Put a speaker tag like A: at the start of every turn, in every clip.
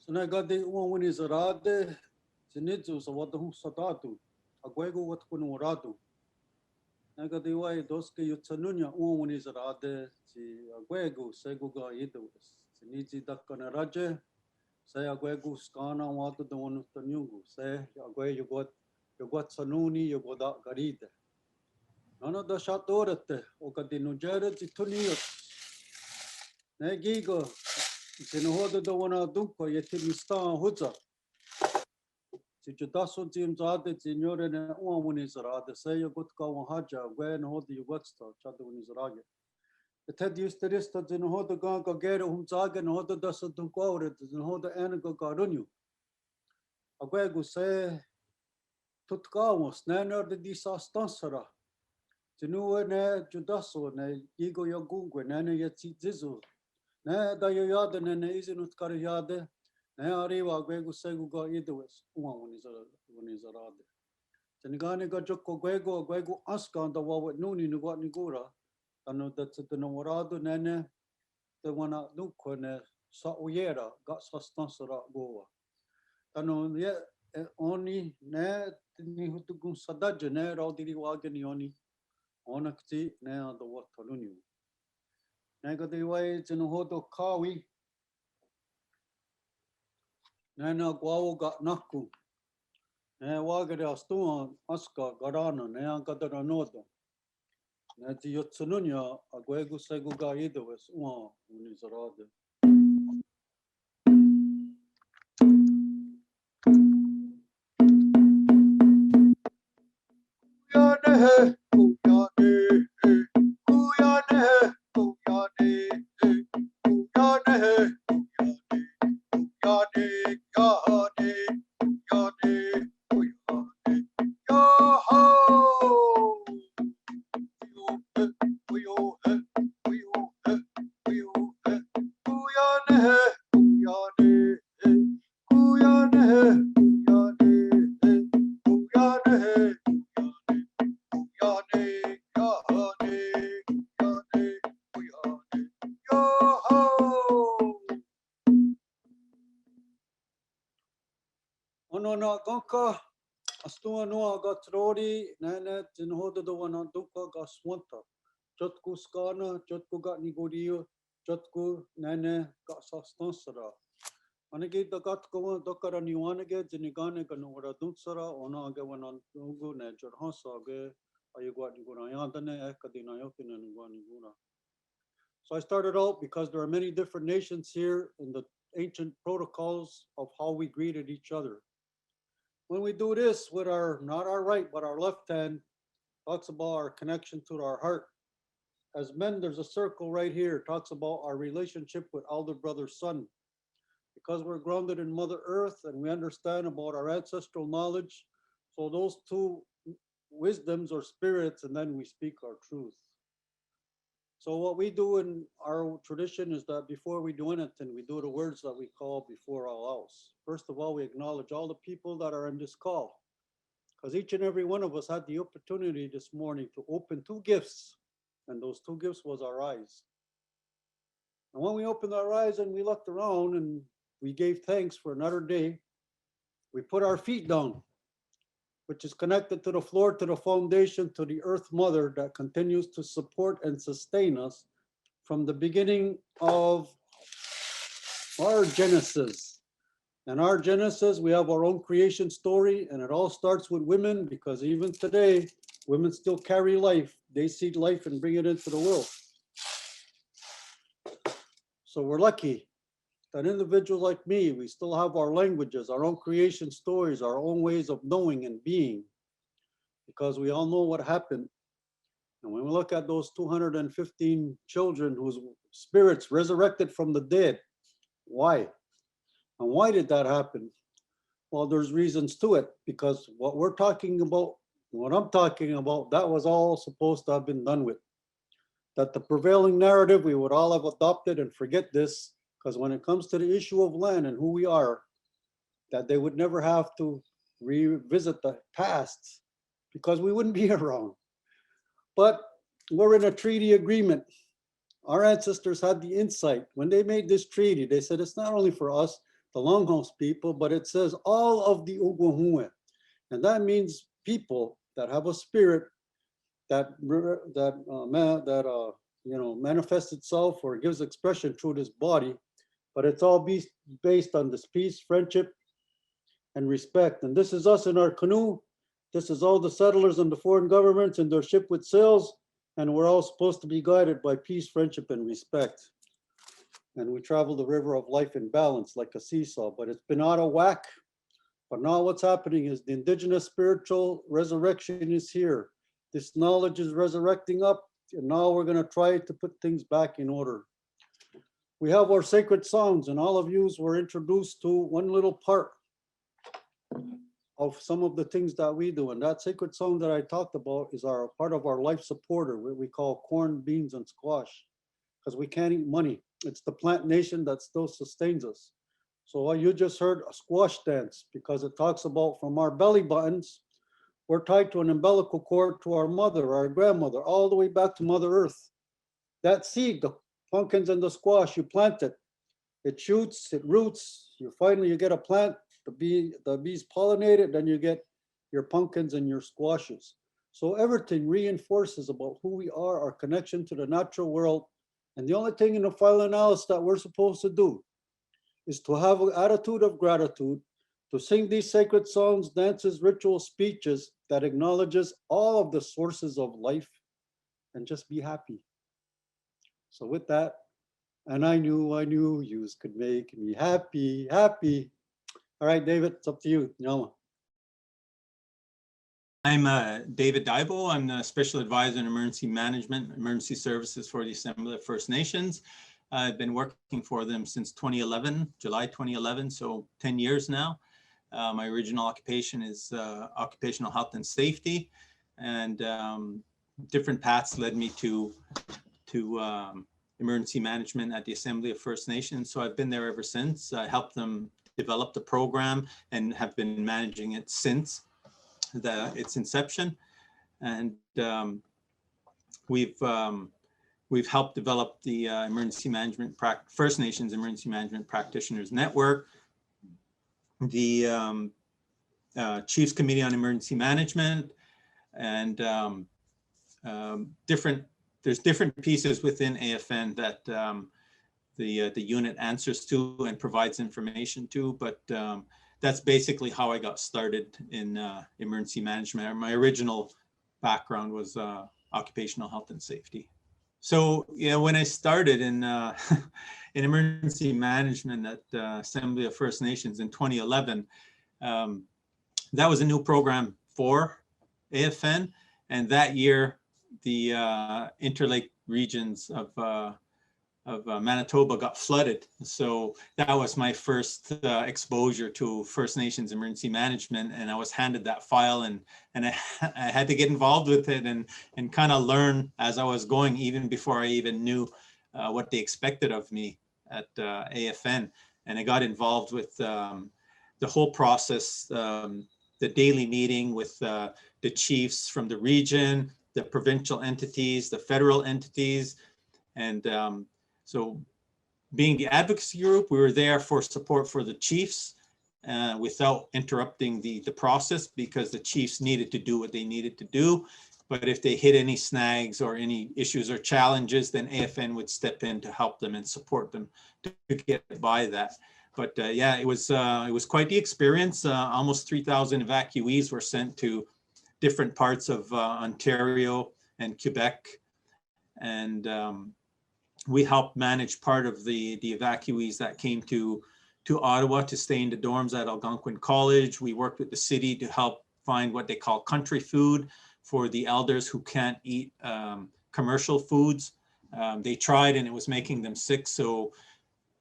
A: Sanagadi uwang is rade, sinitsu sa watahong satatu, agwego wat kunuratu. Nagadi way doske yutsanunya uwang is rade, si agwego seguga idus. Sinitsi dakana raje, say agwego skana watu the one tanyungu, say agwe yugot sanuni yugoda garide. Nana da shatorete, okadinujere tituniot. Negigo, sinuhoda the one adunko yetimistan hudza. Si judaso jim zade signore ne uamuni zarade se yogut ka wahaja wen hodi yugutsta chadu ni zarage. The ted usterista zin hoda ga gere zage no hoda dasa dunkore zin hoda enago garunyu. Agwegu se tutkamos nener de disastansara. Zinu ne judaso ne yigo yagungwe ne yetsi zizu. Ne da yade ne izinut kariyade. Ne arriva gwego segu ga idwes wani zarade. Tenigane ga joko gwego aska da wawe nuni nugat nigura. Tano that's the nomorado nene the wana nuko ne sa uyera ga sastansara goa. Tano ye oni ne ni hutugun sadaje ne raudiri wageni oni onakti ne ado watalunyu. Nega de way tinohodo kawi Nena guau ga naku. Ne wagere astua aska garana ne ankadara nodo. Ne ti yotsununya agwegu segu ga idowes unizarade. Kuyanehe, kuyanehe, kuyanehe, kuyanehe, kuyanehe. Onona gonka astua noa gatrori nene tinhoda do wana duka gaswanta. Jotku skana, jotku gat nigorio, jotku nene gasastansara. Anagi da gatko dokara niwanage jinigane ganora dunsara ona age wana dungu ne jorhansa age ayugwa nigura yandane ekadina yokina nigura. So I started out because there are many different nations here in the ancient protocols of how we greeted each other. When we do this with not our right, but our left hand, talks about our connection to our heart. As men, there's a circle right here, talks about our relationship with elder brother son. Because we're grounded in Mother Earth and we understand about our ancestral knowledge, so those two wisdoms or spirits, and then we speak our truth. So what we do in our tradition is that before we do anything, we do the words that we call before all else. First of all, we acknowledge all the people that are in this call, because each and every one of us had the opportunity this morning to open two gifts, and those two gifts was our eyes. And when we opened our eyes and we looked around and we gave thanks for another day, we put our feet down, which is connected to the floor, to the foundation, to the earth mother that continues to support and sustain us from the beginning of our Genesis. And our Genesis, we have our own creation story, and it all starts with women, because even today, women still carry life. They seed life and bring it into the world. So we're lucky that individuals like me, we still have our languages, our own creation stories, our own ways of knowing and being, because we all know what happened. And when we look at those 215 children whose spirits resurrected from the dead, why? And why did that happen? Well, there's reasons to it, because what we're talking about, what I'm talking about, that was all supposed to have been done with. That the prevailing narrative, we would all have adopted and forget this, because when it comes to the issue of land and who we are, that they would never have to revisit the past, because we wouldn't be around. But we're in a treaty agreement. Our ancestors had the insight. When they made this treaty, they said it's not only for us, the Longhouse people, but it says all of the Uguahue. And that means people that have a spirit that manifests itself or gives expression through this body, but it's all based on this peace, friendship, and respect. And this is us in our canoe. This is all the settlers and the foreign governments in their ship with sails, and we're all supposed to be guided by peace, friendship, and respect. And we travel the river of life in balance like a seesaw, but it's been out of whack. But now what's happening is the indigenous spiritual resurrection is here. This knowledge is resurrecting up, and now we're going to try to put things back in order. We have our sacred songs, and all of you were introduced to one little part of some of the things that we do. And that sacred song that I talked about is our part of our life supporter, what we call corn, beans, and squash, because we can't eat money. It's the plant nation that still sustains us. So you just heard a squash dance because it talks about from our belly buttons, we're tied to an umbilical cord to our mother, our grandmother, all the way back to Mother Earth. That seed, the pumpkins and the squash, you plant it. It shoots, it roots. You get a plant, the bees pollinate it, then you get your pumpkins and your squashes. So everything reinforces about who we are, our connection to the natural world. And the only thing in the final analysis that we're supposed to do is to have an attitude of gratitude, to sing these sacred songs, dances, rituals, speeches that acknowledges all of the sources of life, and just be happy. So with that, and I knew you could make me happy, happy. All right, David, it's up to you. Nyama.
B: I'm David Diabo. I'm the Special Advisor in Emergency Management, Emergency Services for the Assembly of First Nations. I've been working for them since 2011, July 2011, so 10 years now. My original occupation is Occupational Health and Safety, and different paths led me to emergency management at the Assembly of First Nations. So I've been there ever since. I helped them develop the program and have been managing it since its inception. And we've helped develop the emergency management First Nations Emergency Management Practitioners Network, the Chiefs Committee on Emergency Management, and there's different pieces within AFN that the unit answers to and provides information to, but that's basically how I got started in emergency management. My original background was occupational health and safety. So yeah, when I started in in emergency management at Assembly of First Nations in 2011, that was a new program for AFN, and that year the interlake regions of Manitoba got flooded. So that was my first exposure to First Nations emergency management, and I was handed that file, and I had to get involved with it and kind of learn as I was going, even before I even knew what they expected of me at AFN. And I got involved with the whole process, the daily meeting with the chiefs from the region, the provincial entities, the federal entities, and so being the advocacy group, we were there for support for the chiefs without interrupting the process, because the chiefs needed to do what they needed to do. But if they hit any snags or any issues or challenges, then AFN would step in to help them and support them to get by that. But yeah, it was quite the experience. Almost 3,000 evacuees were sent to different parts of Ontario and Quebec. And we helped manage part of the evacuees that came to Ottawa to stay in the dorms at Algonquin College. We worked with the city to help find what they call country food for the elders who can't eat commercial foods. They tried and it was making them sick. So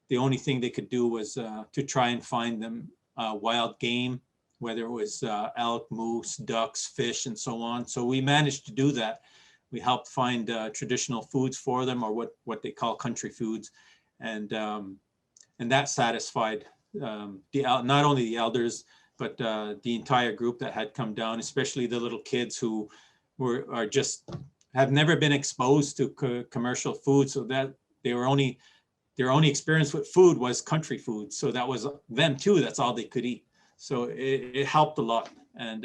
B: the only thing they could do was to try and find them wild game, whether it was elk, moose, ducks, fish, and so on. So we managed to do that. We helped find traditional foods for them, or what they call country foods, and that satisfied not only the elders but the entire group that had come down, especially the little kids who have never been exposed to commercial food, so that they were only their only experience with food was country food. So that was them too, that's all they could eat. So it helped a lot. And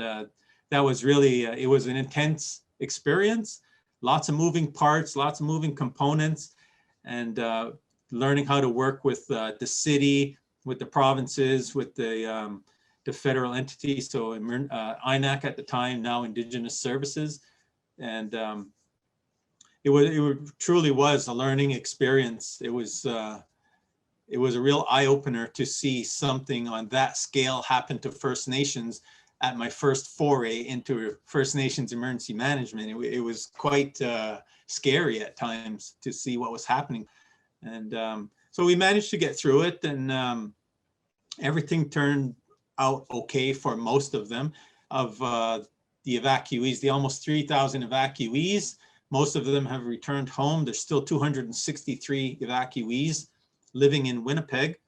B: that was really, it was an intense experience, lots of moving parts, lots of moving components, and learning how to work with the city, with the provinces, with the federal entities. So INAC at the time, now Indigenous Services. And it truly was a learning experience. It was a real eye-opener to see something on that scale happen to First Nations at my first foray into First Nations emergency management. It was quite scary at times to see what was happening. And so we managed to get through it, and everything turned out okay for most of them. Of the evacuees, the almost 3,000 evacuees, most of them have returned home. There's still 263 evacuees living in Winnipeg,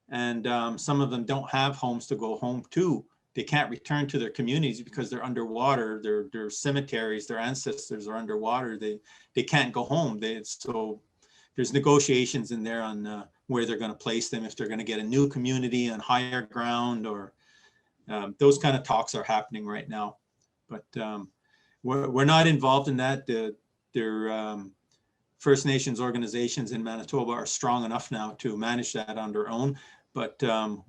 B: and some of them don't have homes to go home to. They can't return to their communities because they're underwater. Their cemeteries, their ancestors are underwater. They can't go home. So there's negotiations in there on where they're going to place them, if they're going to get a new community on higher ground, or those kind of talks are happening right now. But we're not involved in that. Their First Nations organizations in Manitoba are strong enough now to manage that on their own. But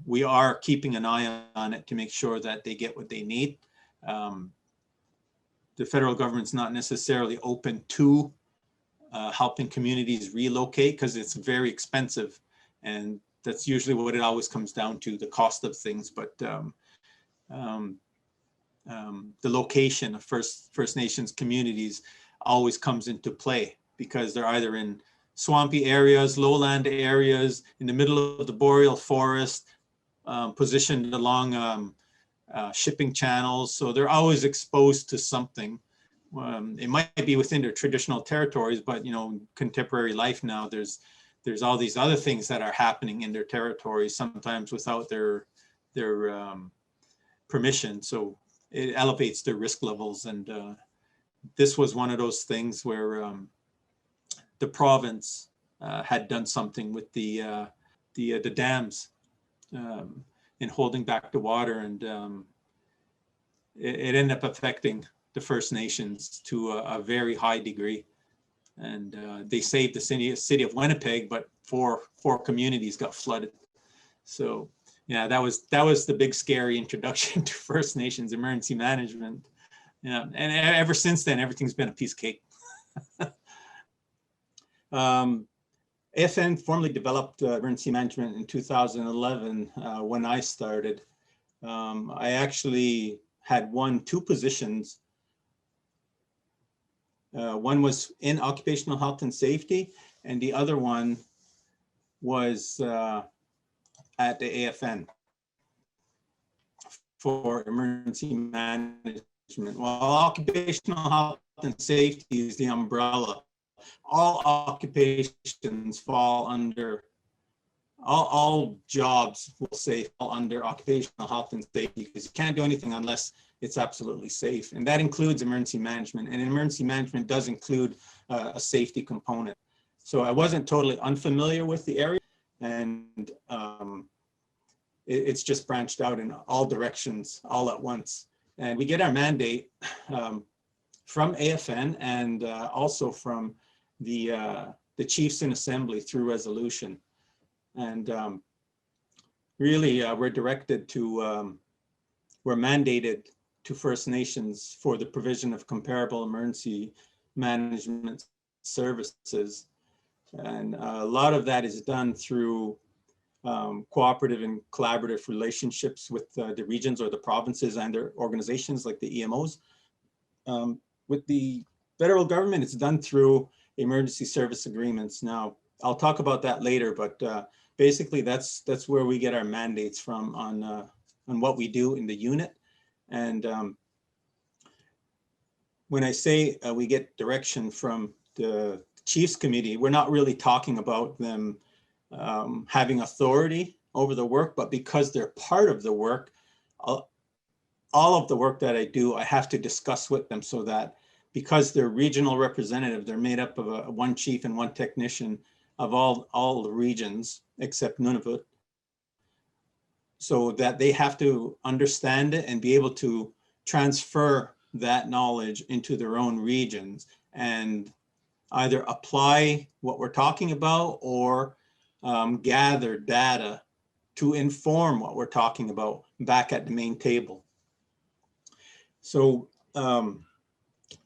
B: we are keeping an eye on it to make sure that they get what they need. The federal government's not necessarily open to helping communities relocate because it's very expensive. And that's usually what it always comes down to, the cost of things. But the location of First Nations communities always comes into play, because they're either in swampy areas, lowland areas, in the middle of the boreal forest, positioned along shipping channels. So they're always exposed to something. It might be within their traditional territories, but contemporary life now, there's all these other things that are happening in their territories, sometimes without their permission. So it elevates their risk levels. And this was one of those things where the province had done something with the dams in holding back the water, and it ended up affecting the First Nations to a very high degree. And they saved the city of Winnipeg, but four communities got flooded. So yeah, that was the big scary introduction to First Nations emergency management. Yeah, and ever since then, everything's been a piece of cake. AFN formally developed emergency management in 2011 when I started. I actually had two positions. One was in Occupational Health and Safety, and the other one was at the AFN for emergency management. Well, Occupational Health and Safety is the umbrella. All occupations fall under, all jobs will say fall under occupational health and safety, because you can't do anything unless it's absolutely safe. And that includes emergency management. And emergency management does include a safety component. So I wasn't totally unfamiliar with the area, and it's just branched out in all directions all at once. And we get our mandate from AFN and also from the chiefs in assembly through resolution. And really we're directed to, we're mandated to First Nations for the provision of comparable emergency management services. And a lot of that is done through cooperative and collaborative relationships with the regions or the provinces and their organizations like the EMOs. With the federal government, it's done through emergency service agreements. Now, I'll talk about that later, but basically that's where we get our mandates from on what we do in the unit. And when I say we get direction from the Chiefs Committee, we're not really talking about them having authority over the work, but because they're part of the work, all of the work that I do, I have to discuss with them, so that because they're regional representative, they're made up of one chief and one technician. of all the regions except Nunavut, so that they have to understand it and be able to transfer that knowledge into their own regions and either apply what we're talking about or gather data to inform what we're talking about back at the main table. So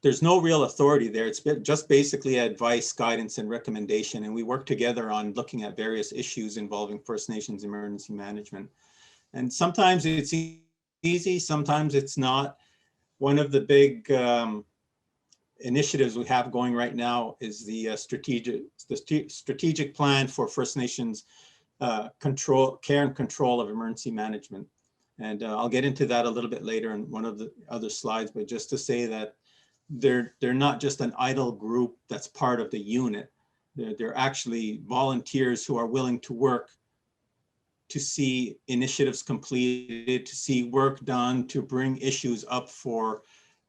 B: there's no real authority there. It's just basically advice, guidance, and recommendation. And we work together on looking at various issues involving First Nations emergency management. And sometimes it's easy, sometimes it's not. One of the big initiatives we have going right now is the strategic plan for First Nations care and control of emergency management. And I'll get into that a little bit later in one of the other slides, but just to say that they're not just an idle group that's part of the unit. They're actually volunteers who are willing to work to see initiatives completed, to see work done, to bring issues up for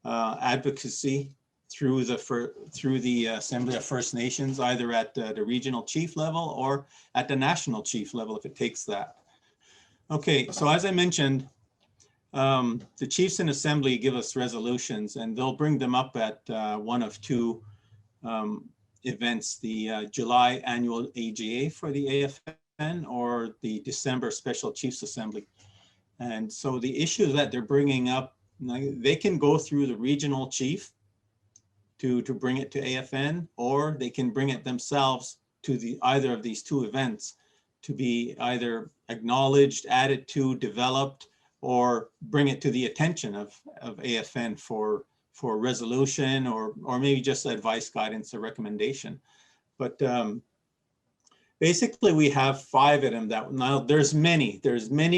B: advocacy through the Assembly of First Nations, either at the regional chief level or at the national chief level, if it takes that. Okay, so as I mentioned, the chiefs in Assembly give us resolutions, and they'll bring them up at one of two events, the July annual AGA for the AFN or the December Special Chiefs Assembly. And so the issues that they're bringing up, they can go through the regional chief to bring it to AFN, or they can bring it themselves to either of these two events to be either acknowledged, added to, developed, or bring it to the attention of AFN for resolution or maybe just advice, guidance, or recommendation. But basically we have 5 of them that now there's many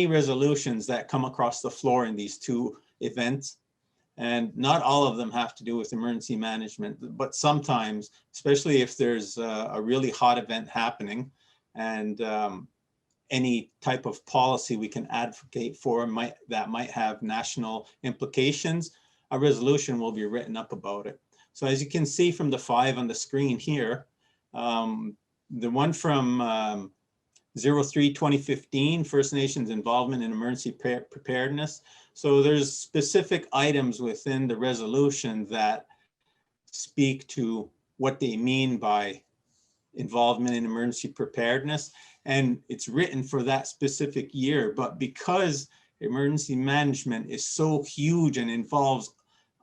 B: resolutions that come across the floor in these two events. And not all of them have to do with emergency management, but sometimes, especially if there's a really hot event happening and any type of policy we can advocate for that might have national implications, a resolution will be written up about it. So as you can see from the 5 on the screen here, the one from 03-2015, First Nations involvement in emergency preparedness. So there's specific items within the resolution that speak to what they mean by involvement in emergency preparedness. And it's written for that specific year, but because emergency management is so huge and involves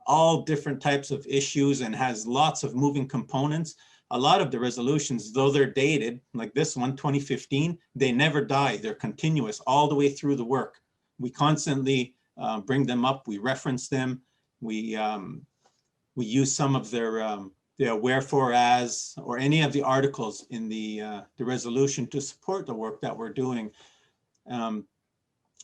B: all different types of issues and has lots of moving components, a lot of the resolutions, though they're dated, like this one, 2015, they never die. They're continuous all the way through the work. We constantly bring them up, we reference them, we use some of their wherefore as, or any of the articles in the resolution to support the work that we're doing. And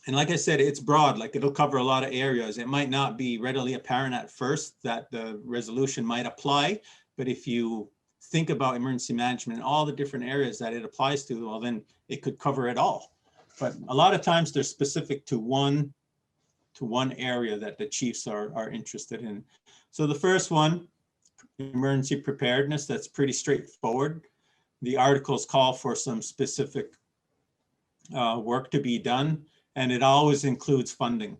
B: like I said, it's broad, like it'll cover a lot of areas. It might not be readily apparent at first that the resolution might apply, but if you think about emergency management and all the different areas that it applies to, well, then it could cover it all. But a lot of times they're specific to one area that the chiefs are interested in. So the first one, emergency preparedness, that's pretty straightforward. The articles call for some specific work to be done, and it always includes funding.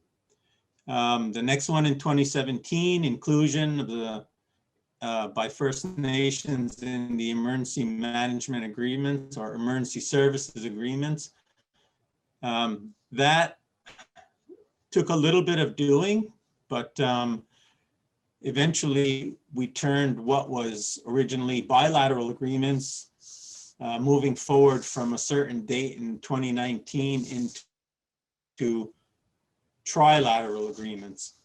B: The next one in 2017, inclusion of the by First Nations in the emergency management agreements or emergency services agreements. That took a little bit of doing, but eventually we turned what was originally bilateral agreements moving forward from a certain date in 2019 into trilateral agreements,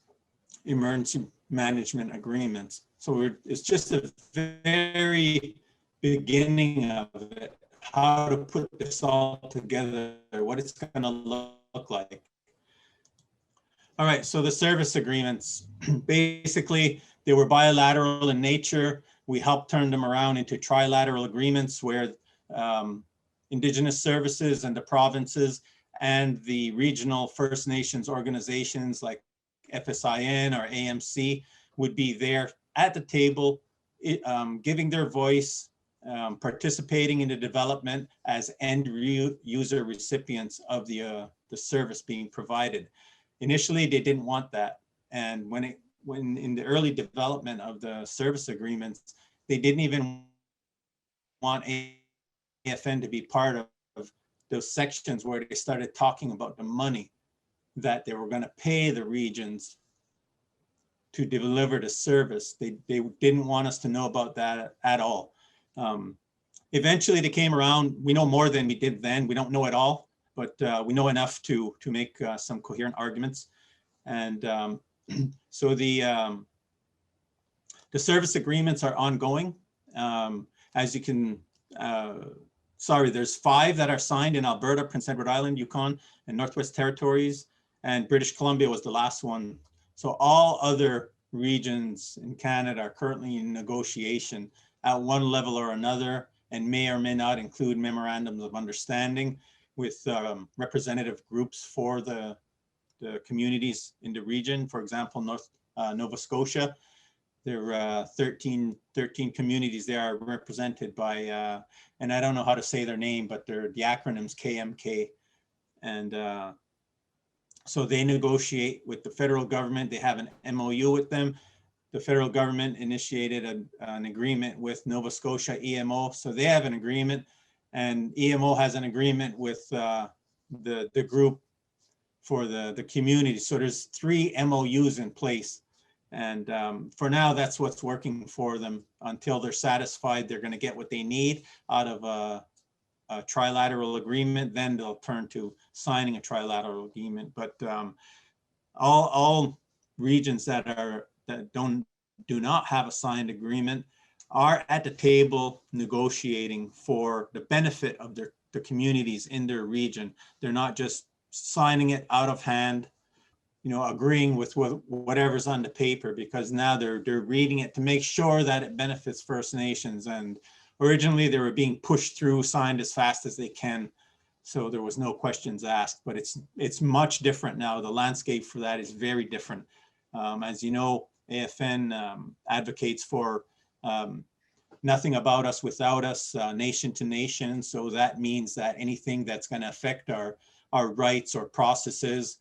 B: emergency management agreements. So it's just the very beginning of it, how to put this all together, what it's going to look like. All right, so the service agreements, basically they were bilateral in nature. We helped turn them around into trilateral agreements where Indigenous Services and the provinces and the regional First Nations organizations like FSIN or AMC would be there at the table, giving their voice, participating in the development as end user recipients of the service being provided. Initially, they didn't want that. And when in the early development of the service agreements, they didn't even want AFN to be part of those sections where they started talking about the money that they were going to pay the regions to deliver the service. They didn't want us to know about that at all. Eventually they came around. We know more than we did then. We don't know it all, but we know enough to make some coherent arguments. And so the service agreements are ongoing. As you can, there's 5 that are signed in Alberta, Prince Edward Island, Yukon, and Northwest Territories, and British Columbia was the last one. So all other regions in Canada are currently in negotiation at one level or another, and may or may not include memorandums of understanding with representative groups for the communities in the region. For example, Nova Scotia, there are 13 communities there are represented by, and I don't know how to say their name, but the acronym's KMK. And so they negotiate with the federal government. They have an MOU with them. The federal government initiated an agreement with Nova Scotia EMO. So they have an agreement, and EMO has an agreement with the group for the community. So there's 3 MOUs in place. And for now, that's what's working for them until they're satisfied they're going to get what they need out of a trilateral agreement. Then they'll turn to signing a trilateral agreement. But all regions that do not have a signed agreement are at the table negotiating for the benefit of the communities in their region. They're not just signing it out of hand, agreeing with whatever's on the paper, because now they're reading it to make sure that it benefits First Nations. And originally they were being pushed through, signed as fast as they can, so there was no questions asked. But it's much different now. The landscape for that is very different. As you know, AFN advocates for nothing about us without us, nation to nation. So that means that anything that's going to affect our rights or processes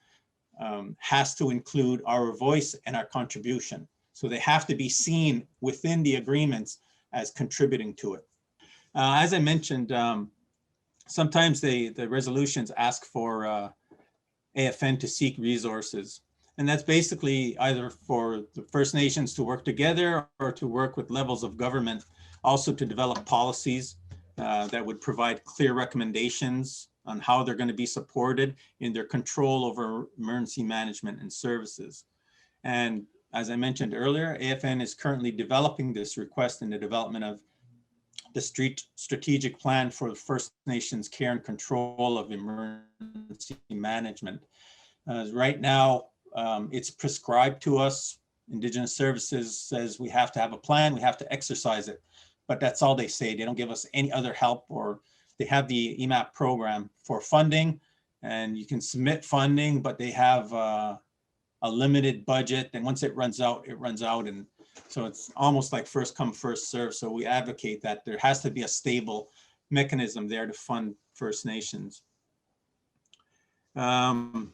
B: has to include our voice and our contribution. So they have to be seen within the agreements as contributing to it. As I mentioned, sometimes the resolutions ask for AFN to seek resources. And that's basically either for the First Nations to work together or to work with levels of government, also to develop policies that would provide clear recommendations on how they're going to be supported in their control over emergency management and services. And as I mentioned earlier, AFN is currently developing this request in the development of the strategic plan for the First Nations care and control of emergency management. Right now, it's prescribed to us. Indigenous Services says we have to have a plan, we have to exercise it, but that's all they say. They don't give us any other help. Or they have the EMAP program for funding, and you can submit funding, but they have a limited budget, and once it runs out, it runs out. And so it's almost like first come, first serve. So we advocate that there has to be a stable mechanism there to fund First Nations. So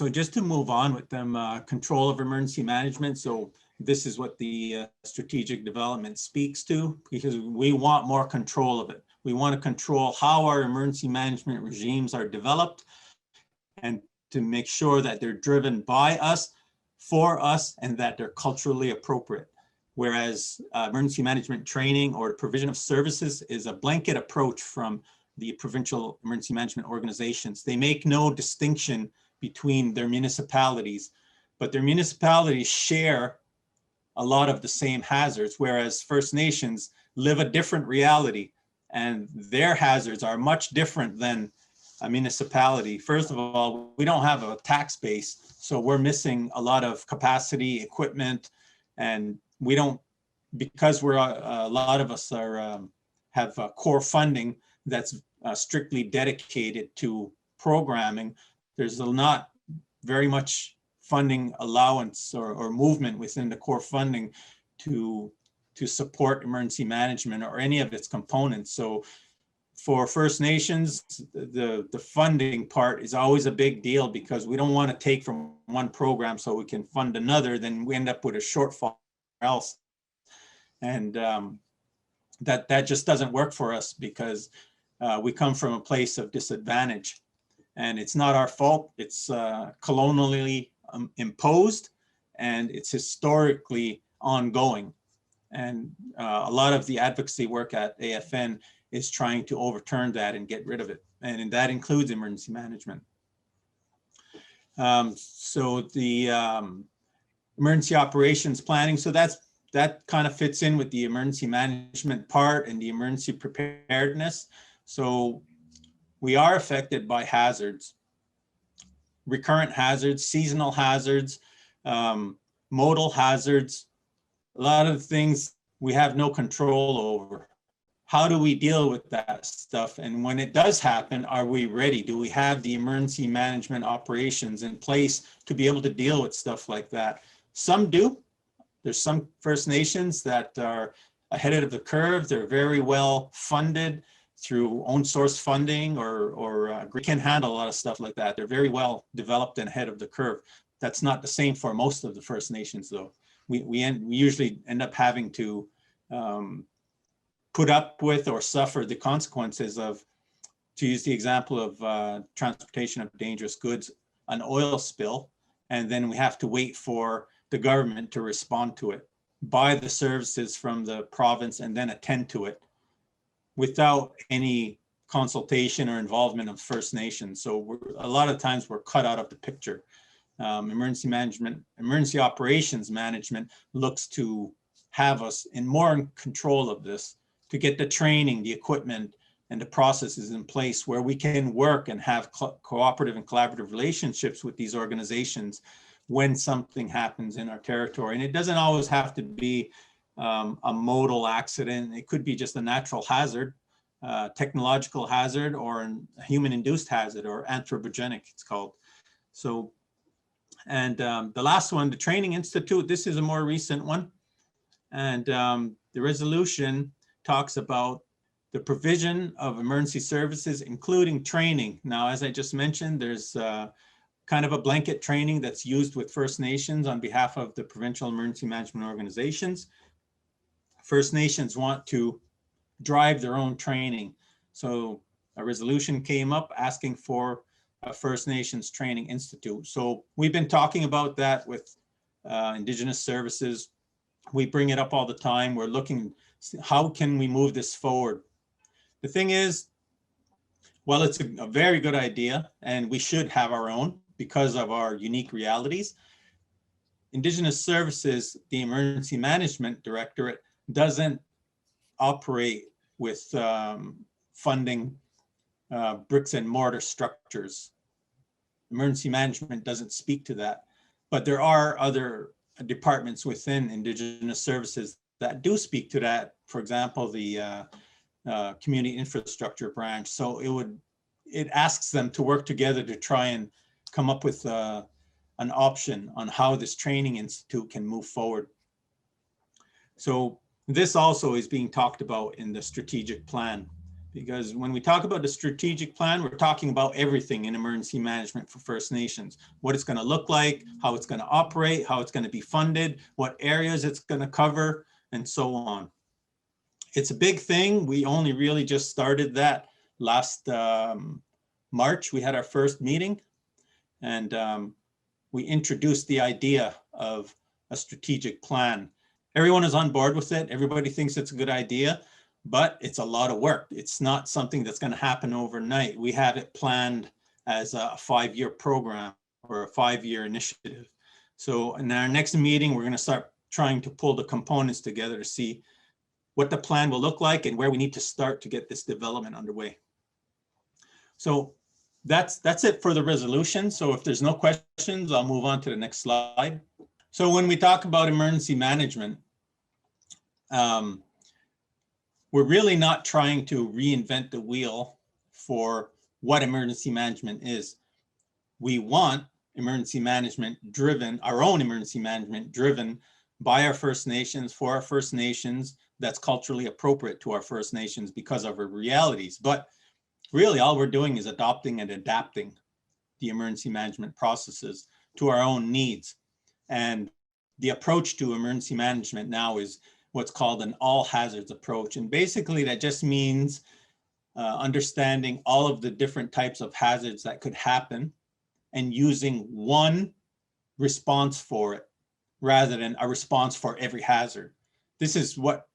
B: just to move on with them, control of emergency management. So this is what the strategic development speaks to, because we want more control of it. We want to control how our emergency management regimes are developed, and to make sure that they're driven by us, for us, and that they're culturally appropriate. Whereas emergency management training or provision of services is a blanket approach from the provincial emergency management organizations. They make no distinction between their municipalities, but their municipalities share a lot of the same hazards, whereas First Nations live a different reality, and their hazards are much different than a municipality. First of all, we don't have a tax base, so we're missing a lot of capacity, equipment, and we don't, because we're a lot of us are have core funding that's strictly dedicated to programming. There's not very much funding allowance or movement within the core funding to to support emergency management or any of its components. So for First Nations, the funding part is always a big deal because we don't want to take from one program so we can fund another, then we end up with a shortfall else. And that just doesn't work for us because we come from a place of disadvantage. And it's not our fault. It's colonially imposed, and it's historically ongoing. And a lot of the advocacy work at AFN is trying to overturn that and get rid of it. And that includes emergency management. So the emergency operations planning, so that kind of fits in with the emergency management part and the emergency preparedness. So we are affected by hazards, recurrent hazards, seasonal hazards, modal hazards, a lot of things we have no control over. How do we deal with that stuff? And when it does happen, are we ready? Do we have the emergency management operations in place to be able to deal with stuff like that? Some do. There's some First Nations that are ahead of the curve. They're very well funded through own source funding or can handle a lot of stuff like that. They're very well developed and ahead of the curve. That's not the same for most of the First Nations though. We usually end up having to put up with or suffer the consequences of, to use the example of transportation of dangerous goods, an oil spill, and then we have to wait for the government to respond to it, buy the services from the province and then attend to it without any consultation or involvement of First Nations. So a lot of times we're cut out of the picture. Emergency management, emergency operations management looks to have us more in control of this, to get the training, the equipment, and the processes in place where we can work and have cooperative and collaborative relationships with these organizations when something happens in our territory. And it doesn't always have to be a modal accident. It could be just a natural hazard, technological hazard, or a human-induced hazard, or anthropogenic, it's called. So, and the last one, the Training Institute, this is a more recent one. And the resolution talks about the provision of emergency services, including training. Now, as I just mentioned, there's kind of a blanket training that's used with First Nations on behalf of the provincial emergency management organizations. First Nations want to drive their own training. So a resolution came up asking for a First Nations Training Institute. So we've been talking about that with Indigenous Services. We bring it up all the time. We're looking, how can we move this forward? The thing is, well, it's a very good idea and we should have our own because of our unique realities. Indigenous Services, the Emergency Management Directorate, doesn't operate with funding bricks and mortar structures. Emergency management doesn't speak to that, but there are other departments within Indigenous Services that do speak to that. For example, the community infrastructure branch. So it asks them to work together to try and come up with an option on how this training institute can move forward. So this also is being talked about in the strategic plan, because when we talk about the strategic plan, we're talking about everything in emergency management for First Nations, what it's going to look like, how it's going to operate, how it's going to be funded, what areas it's going to cover, and so on. It's a big thing. We only really just started that last March. We had our first meeting and we introduced the idea of a strategic plan. Everyone is on board with it. Everybody thinks it's a good idea, but it's a lot of work. It's not something that's going to happen overnight. We have it planned as a 5-year program or a 5-year initiative. So in our next meeting, we're going to start trying to pull the components together to see what the plan will look like and where we need to start to get this development underway. So that's it for the resolution. So if there's no questions, I'll move on to the next slide. So when we talk about emergency management, we're really not trying to reinvent the wheel for what emergency management is. We want emergency management driven, our own emergency management driven by our First Nations, for our First Nations, that's culturally appropriate to our First Nations because of our realities. But really all we're doing is adopting and adapting the emergency management processes to our own needs. And the approach to emergency management now is what's called an all hazards approach. And basically that just means understanding all of the different types of hazards that could happen and using one response for it rather than a response for every hazard. This is what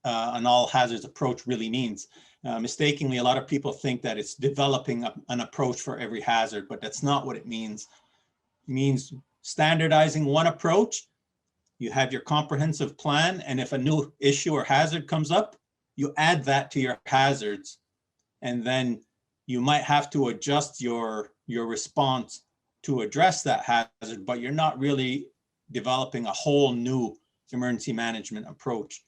B: an all hazards approach really means. Mistakenly, a lot of people think that it's developing an approach for every hazard, but that's not what it means. It means standardizing one approach. You have your comprehensive plan, and if a new issue or hazard comes up, you add that to your hazards, and then you might have to adjust your response to address that hazard, but you're not really developing a whole new emergency management approach.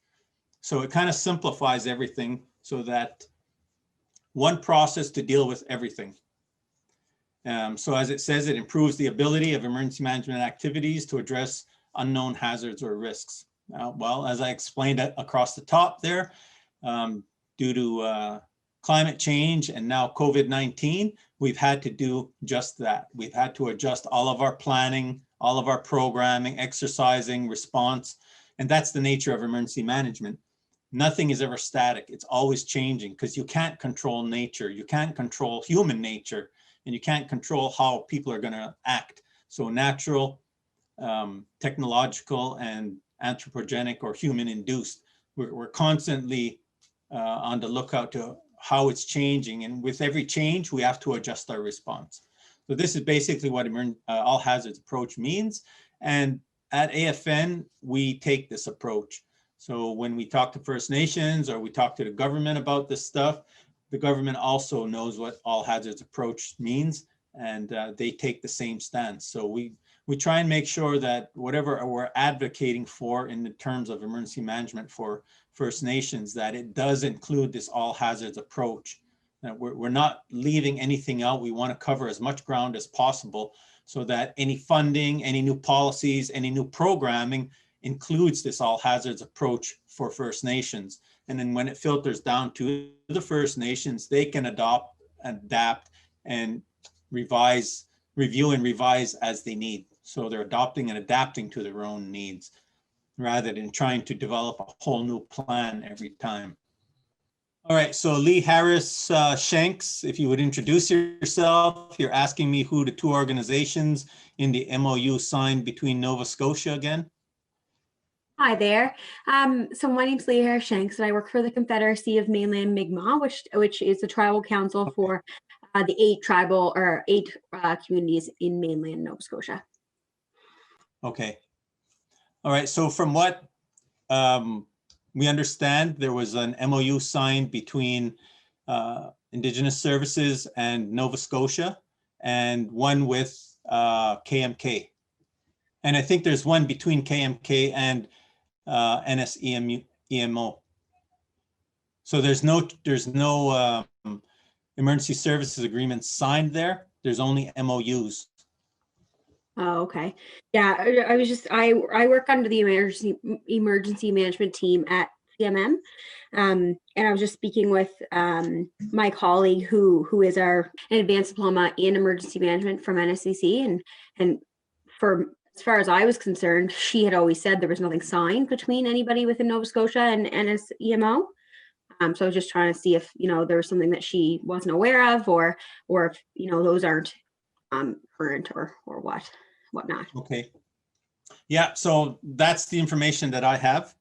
B: So it kind of simplifies everything so that one process to deal with everything. So as it says, it improves the ability of emergency management activities to address unknown hazards or risks. Well, as I explained across the top there, due to climate change and now COVID-19, we've had to do just that. We've had to adjust all of our planning, all of our programming, exercising, response, and that's the nature of emergency management. Nothing is ever static. It's always changing because you can't control nature. You can't control human nature, and you can't control how people are going to act. So natural, technological, and anthropogenic or human induced, we're constantly on the lookout to how it's changing. And with every change, we have to adjust our response. So this is basically what all hazards approach means. And at AFN, we take this approach. So when we talk to First Nations or we talk to the government about this stuff, the government also knows what all hazards approach means, and they take the same stance. So we try and make sure that whatever we're advocating for in the terms of emergency management for First Nations, that it does include this all hazards approach. We're not leaving anything out. We want to cover as much ground as possible so that any funding, any new policies, any new programming includes this all hazards approach for First Nations. And then when it filters down to the First Nations, they can adopt, adapt, and review and revise as they need. So they're adopting and adapting to their own needs rather than trying to develop a whole new plan every time. All right, so Lee Harris Shanks, if you would introduce yourself. You're asking me who the two organizations in the MOU signed between Nova Scotia again.
C: Hi there. So my name's Leah Harris Shanks, and I work for the Confederacy of Mainland Mi'kmaq, which is the tribal council for the 8 communities in mainland Nova Scotia.
B: Okay. All right. So from what we understand, there was an MOU signed between Indigenous Services and Nova Scotia, and one with KMK. And I think there's one between KMK and NSEMO. So there's no emergency services agreements signed there. There's only MOUs.
C: Oh, okay. Yeah, I work under the emergency management team at CMM. And I was just speaking with my colleague who is an advanced diploma in emergency management from NSCC, and for as far as I was concerned, she had always said there was nothing signed between anybody within Nova Scotia and NSEMO. So I was just trying to see if there was something that she wasn't aware of, or if those aren't current or whatnot.
B: Okay. Yeah. So that's the information that I have.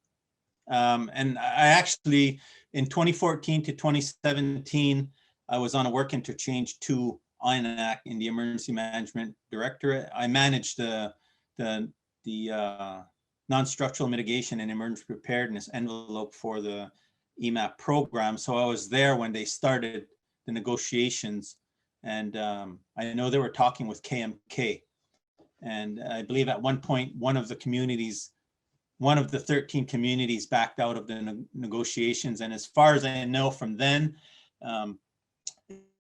B: And I actually, in 2014 to 2017, I was on a work interchange to INAC in the Emergency Management Directorate. I managed the non-structural mitigation and emergency preparedness envelope for the EMAP program. So I was there when they started the negotiations, and I know they were talking with KMK. And I believe at one point, one of the 13 communities backed out of the negotiations. And as far as I know from then,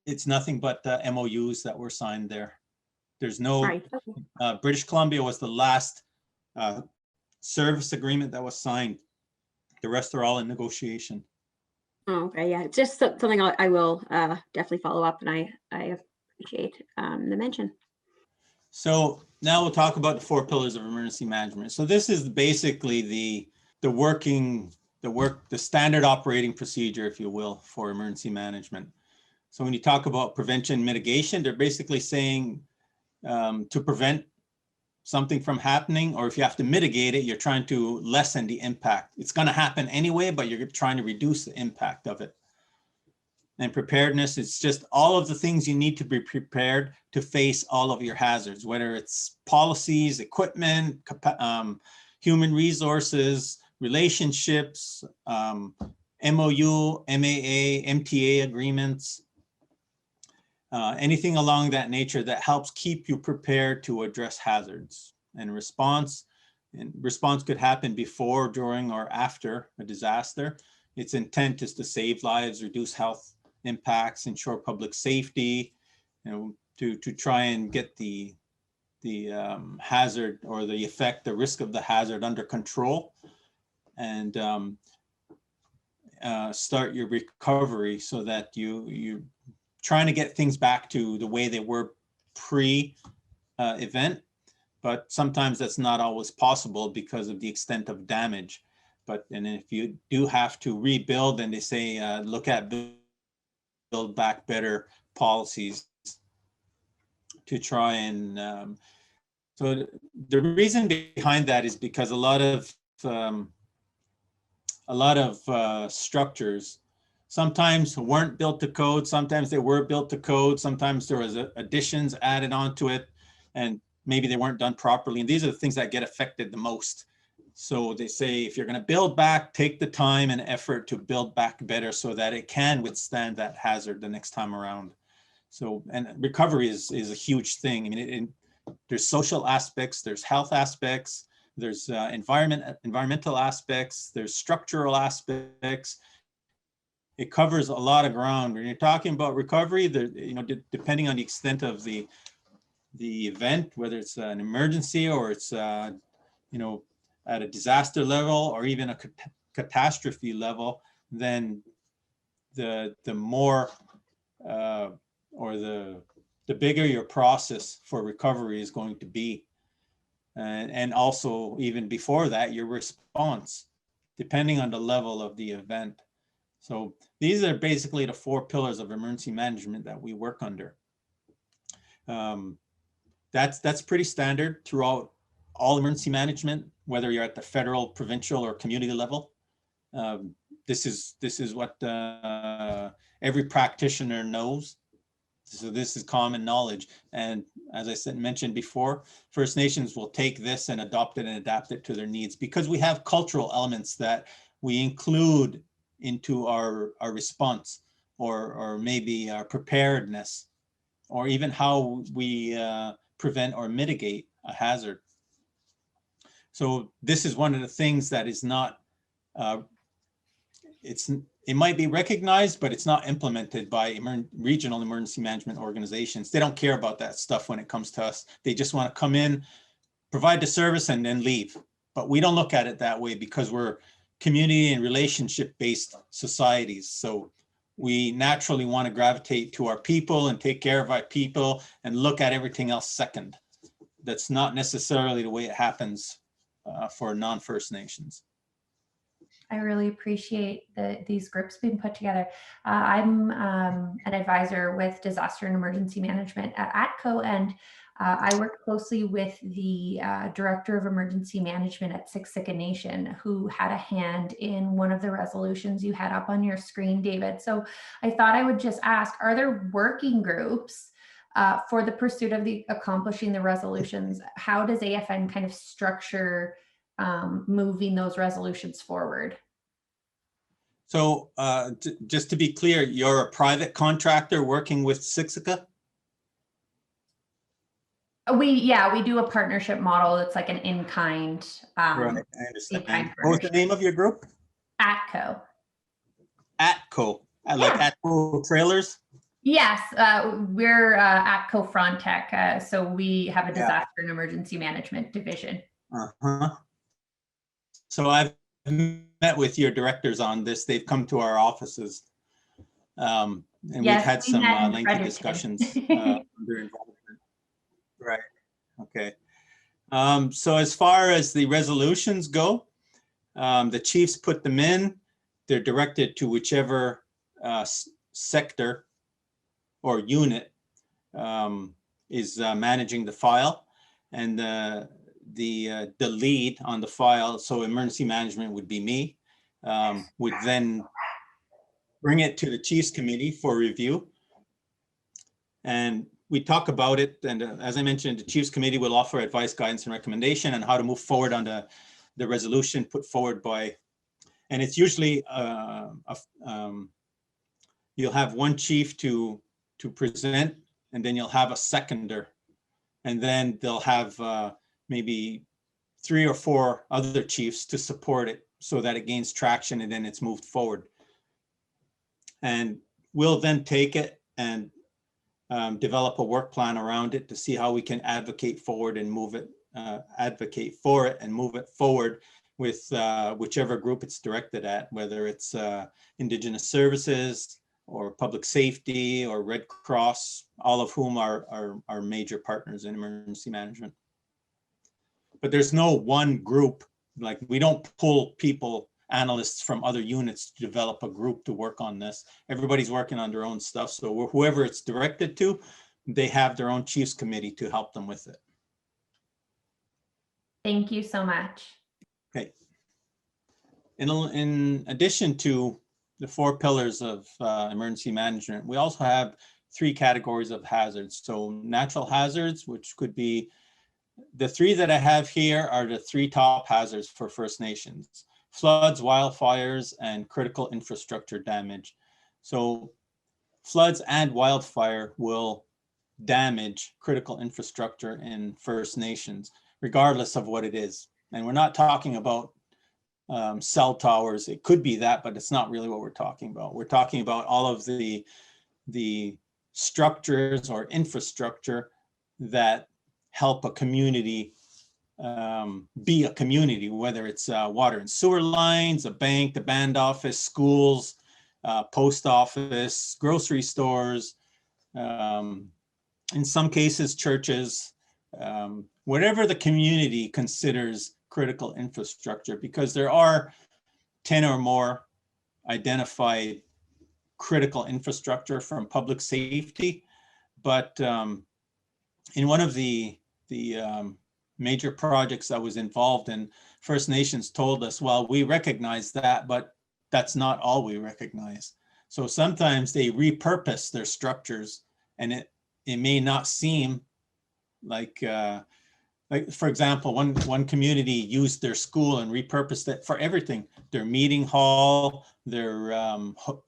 B: it's nothing but MOUs that were signed there. There's no,
C: Right.
B: British Columbia was the last service agreement that was signed. The rest are all in negotiation.
C: Oh, okay, yeah, it's just something I will definitely follow up, and I appreciate the mention.
B: So now we'll talk about the 4 pillars of emergency management. So this is basically the standard operating procedure, if you will, for emergency management. So when you talk about prevention and mitigation, they're basically saying to prevent something from happening, or if you have to mitigate it, you're trying to lessen the impact. It's going to happen anyway, but you're trying to reduce the impact of it. And preparedness, it's just all of the things you need to be prepared to face all of your hazards, whether it's policies, equipment, human resources, relationships, MOU, MAA, MTA agreements, anything along that nature that helps keep you prepared to address hazards. And response could happen before, during, or after a disaster. Its intent is to save lives, reduce health impacts, ensure public safety, to try and get the hazard or the effect, the risk of the hazard under control, and start your recovery so that you're trying to get things back to the way they were pre-event. But sometimes that's not always possible because of the extent of damage. And if you do have to rebuild, then they say, look at build back better policies to try and, so the reason behind that is because a lot of structures sometimes weren't built to code, sometimes they were built to code, sometimes there was additions added onto it, and maybe they weren't done properly. And these are the things that get affected the most. So they say, if you're going to build back, take the time and effort to build back better so that it can withstand that hazard the next time around. So, and recovery is a huge thing. I mean, there's social aspects, there's health aspects, there's environmental aspects, there's structural aspects. It covers a lot of ground. When you're talking about recovery, depending on the extent of the event, whether it's an emergency or it's at a disaster level or even a catastrophe level, then the more or the bigger your process for recovery is going to be. And also even before that, your response, depending on the level of the event. So these are basically the 4 pillars of emergency management that we work under. That's pretty standard throughout all emergency management, whether you're at the federal, provincial, or community level. This is what every practitioner knows. So this is common knowledge. And as I mentioned before, First Nations will take this and adopt it and adapt it to their needs, because we have cultural elements that we include into our response, or maybe our preparedness, or even how we prevent or mitigate a hazard. So this is one of the things that is not, it might be recognized, but it's not implemented by regional emergency management organizations. They don't care about that stuff when it comes to us. They just want to come in, provide the service, and then leave. But we don't look at it that way because we're community and relationship-based societies. So we naturally want to gravitate to our people and take care of our people and look at everything else second. That's not necessarily the way it happens for non-First Nations.
D: I really appreciate these groups being put together. I'm an advisor with disaster and emergency management at ATCO, and I work closely with the Director of Emergency Management at Siksika Nation, who had a hand in one of the resolutions you had up on your screen, David. So I thought I would just ask, are there working groups for the pursuit of accomplishing the resolutions? How does AFN kind of structure moving those resolutions forward?
B: So just to be clear, you're a private contractor working with Siksika?
D: We do a partnership model. It's like an in-kind.
B: Right, I understand. What was the name of your group?
D: ATCO.
B: ATCO, like ATCO Trailers?
D: Yes, we're ATCO Frontech. So we have a disaster and emergency management division.
B: Uh-huh. So I've met with your directors on this. They've come to our offices. And we've
D: Yes,
B: had
D: we
B: some
D: met in
B: lengthy
D: Fredericton.
B: discussions under involvement. Right. Okay. So as far as the resolutions go, the chiefs put them in. They're directed to whichever sector or unit is managing the file, and the lead on the file, so emergency management would be me, would then bring it to the Chiefs Committee for review. And we talk about it, and as I mentioned, the Chiefs Committee will offer advice, guidance, and recommendation on how to move forward on the resolution put forward by, and it's usually you'll have one chief to present, and then you'll have a seconder, and then they'll have maybe 3 or 4 other chiefs to support it so that it gains traction and then it's moved forward. And we'll then take it and develop a work plan around it to see how we can advocate forward and move it, advocate for it and move it forward with whichever group it's directed at, whether it's Indigenous Services or Public Safety or Red Cross, all of whom are major partners in emergency management. But there's no one group, like we don't pull people, analysts from other units to develop a group to work on this. Everybody's working on their own stuff. So whoever it's directed to, they have their own Chiefs Committee to help them with it.
D: Thank you so much.
B: Okay. In addition to the 4 pillars of emergency management, we also have 3 categories of hazards. So natural hazards, which could be, the 3 that I have here are the 3 top hazards for First Nations: floods, wildfires, and critical infrastructure damage. So floods and wildfire will damage critical infrastructure in First Nations, regardless of what it is. And we're not talking about cell towers. It could be that, but it's not really what we're talking about. We're talking about all of the structures or infrastructure that help a community be a community, whether it's water and sewer lines, a bank, the band office, schools, post office, grocery stores, in some cases, churches, whatever the community considers critical infrastructure, because there are 10 or more identified critical infrastructure from public safety. But in one of the major projects I was involved in, First Nations told us, well, we recognize that, but that's not all we recognize. So sometimes they repurpose their structures, and it may not seem like for example, one community used their school and repurposed it for everything: their meeting hall, their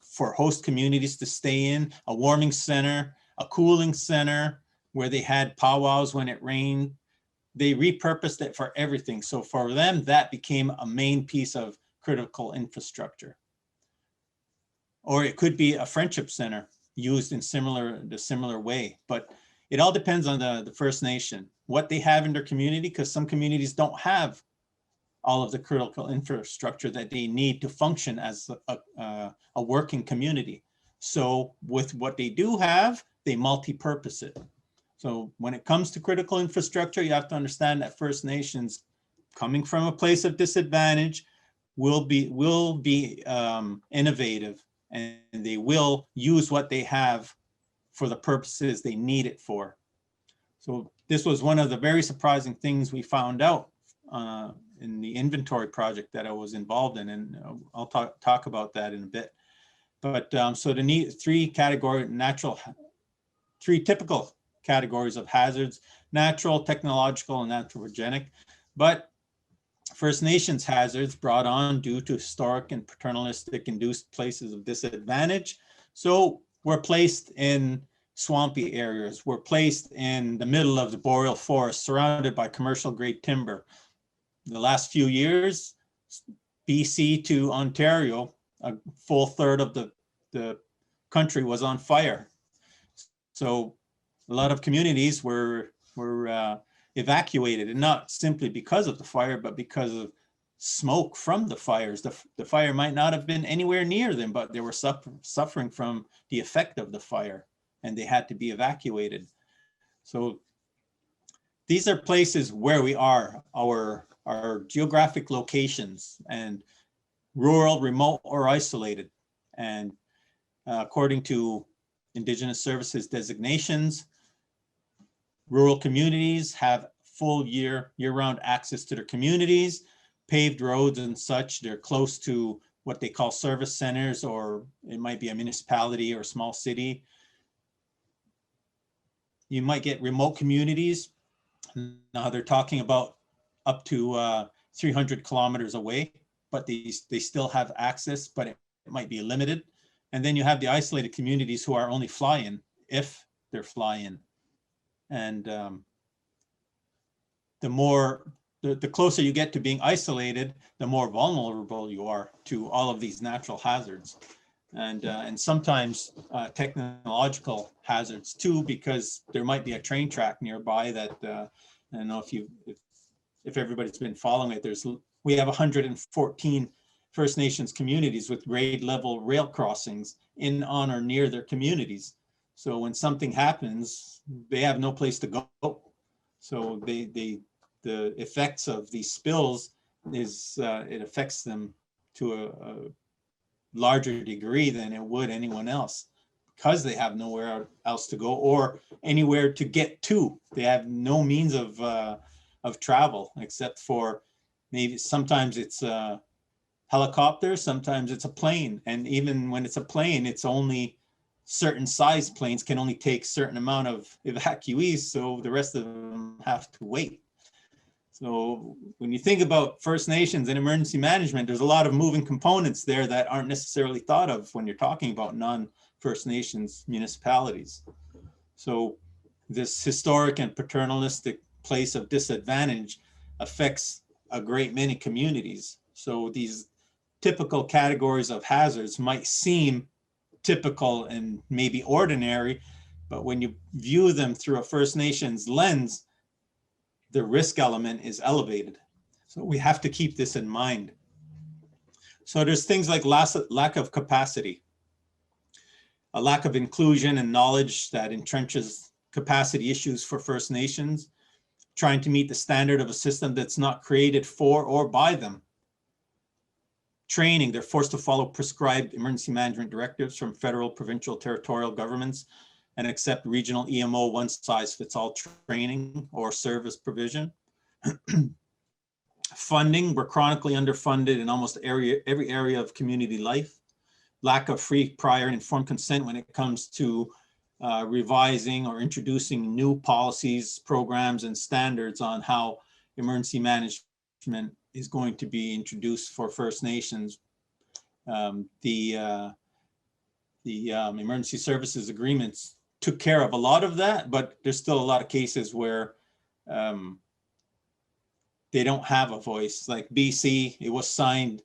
B: for host communities to stay in, a warming center, a cooling center where they had powwows when it rained. They repurposed it for everything. So for them, that became a main piece of critical infrastructure. Or it could be a friendship center used in the similar way. But it all depends on the First Nation, what they have in their community, because some communities don't have all of the critical infrastructure that they need to function as a working community. So with what they do have, they multi-purpose it. So when it comes to critical infrastructure, you have to understand that First Nations, coming from a place of disadvantage, will be innovative, and they will use what they have for the purposes they need it for. So this was one of the very surprising things we found out in the inventory project that I was involved in, and I'll talk about that in a bit. But so the 3 typical categories of hazards: natural, technological, and anthropogenic. But First Nations hazards brought on due to historic and paternalistic induced places of disadvantage. So we're placed in swampy areas. We're placed in the middle of the boreal forest, surrounded by commercial grade timber. The last few years, BC to Ontario, a full third of the country was on fire. So a lot of communities were evacuated, and not simply because of the fire, but because of smoke from the fires. The fire might not have been anywhere near them, but they were suffering from the effect of the fire, and they had to be evacuated. So these are places where we are, our geographic locations, and rural, remote, or isolated. And according to Indigenous Services designations, rural communities have full year-round access to their communities, paved roads and such. They're close to what they call service centers, or it might be a municipality or a small city. You might get remote communities. Now they're talking about up to 300 kilometers away, but they still have access, but it might be limited. And then you have the isolated communities who are only fly-in, if they're fly-in. And the closer you get to being isolated, the more vulnerable you are to all of these natural hazards. And sometimes technological hazards too, because there might be a train track nearby that, I don't know if everybody's been following it, we have 114 First Nations communities with grade level rail crossings in, on, or near their communities. So when something happens, they have no place to go. So the effects of these spills it affects them to a larger degree than it would anyone else, because they have nowhere else to go or anywhere to get to. They have no means of travel except for maybe sometimes it's a helicopter, sometimes it's a plane. And even when it's a plane, it's only certain size planes can only take certain amount of evacuees, so the rest of them have to wait. So when you think about First Nations and emergency management, there's a lot of moving components there that aren't necessarily thought of when you're talking about non-First Nations municipalities. So this historic and paternalistic place of disadvantage affects a great many communities. So these typical categories of hazards might seem typical and maybe ordinary, but when you view them through a First Nations lens, the risk element is elevated. So we have to keep this in mind. So there's things like lack of capacity, a lack of inclusion and knowledge that entrenches capacity issues for First Nations, trying to meet the standard of a system that's not created for or by them. Training, they're forced to follow prescribed emergency management directives from federal, provincial, territorial governments and accept regional EMO one-size-fits-all training or service provision. Funding, we're chronically underfunded in almost every area of community life. Lack of free, prior, and informed consent when it comes to revising or introducing new policies, programs, and standards on how emergency management is going to be introduced for First Nations. The emergency services agreements took care of a lot of that, but there's still a lot of cases where they don't have a voice. Like BC, it was signed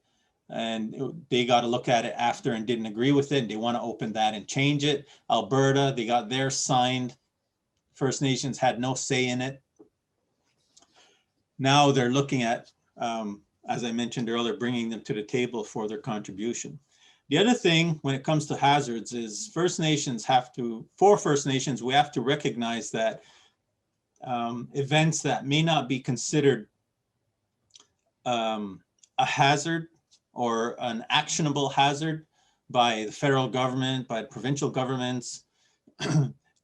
B: and they got to look at it after and didn't agree with it. They want to open that and change it. Alberta, they got theirs signed. First Nations had no say in it. Now they're looking at, as I mentioned earlier, bringing them to the table for their contribution. The other thing when it comes to hazards is First Nations for First Nations, we have to recognize that events that may not be considered a hazard or an actionable hazard by the federal government, by provincial governments,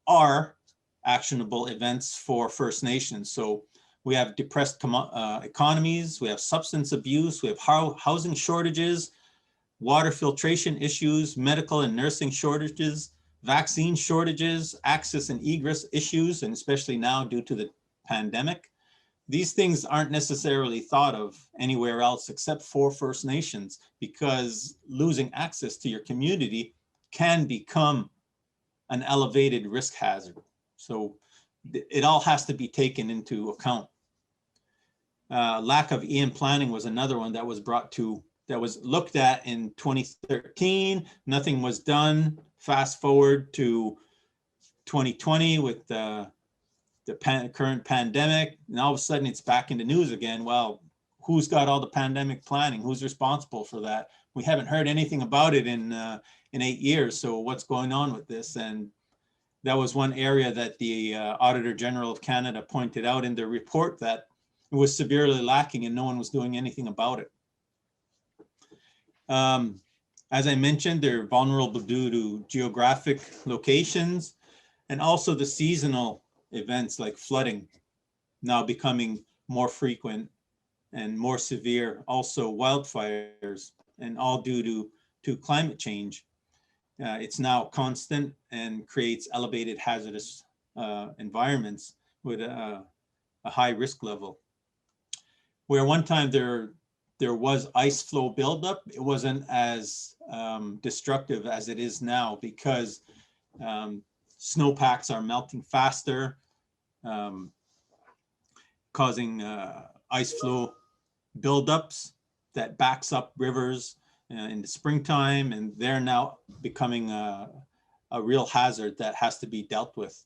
B: are actionable events for First Nations. So we have depressed economies, we have substance abuse, we have housing shortages, water filtration issues, medical and nursing shortages, vaccine shortages, access and egress issues, and especially now due to the pandemic. These things aren't necessarily thought of anywhere else except for First Nations, because losing access to your community can become an elevated risk hazard. So it all has to be taken into account. Lack of EM planning was another one that was looked at in 2013. Nothing was done. Fast forward to 2020 with the current pandemic, and all of a sudden it's back in the news again. Well, who's got all the pandemic planning? Who's responsible for that? We haven't heard anything about it in 8 years. So what's going on with this? And that was one area that the Auditor General of Canada pointed out in their report, that it was severely lacking and no one was doing anything about it. As I mentioned, they're vulnerable due to geographic locations and also the seasonal events like flooding now becoming more frequent and more severe. Also wildfires, and all due to climate change. It's now constant and creates elevated hazardous environments with a high risk level. Where one time there was ice flow buildup, it wasn't as destructive as it is now, because snowpacks are melting faster, causing ice flow buildups that backs up rivers in the springtime, and they're now becoming a real hazard that has to be dealt with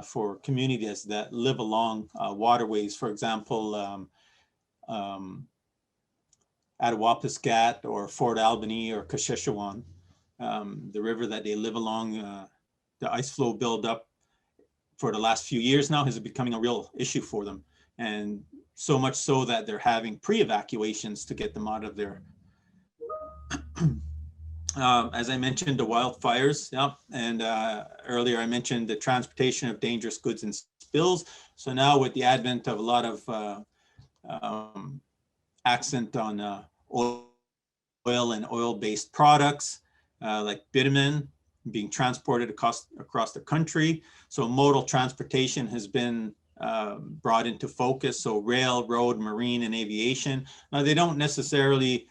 B: for communities that live along waterways. For example, Attawapiskat or Fort Albany or Kanien'kehá, the river that they live along, the ice flow buildup for the last few years now is becoming a real issue for them. And so much so that they're having pre-evacuations to get them out of there. As I mentioned, the wildfires, yeah, and earlier I mentioned the transportation of dangerous goods and spills. So now with the advent of a lot of accent on oil and oil-based products like bitumen being transported across the country. So modal transportation has been brought into focus. So rail, road, marine, and aviation. Now they don't necessarily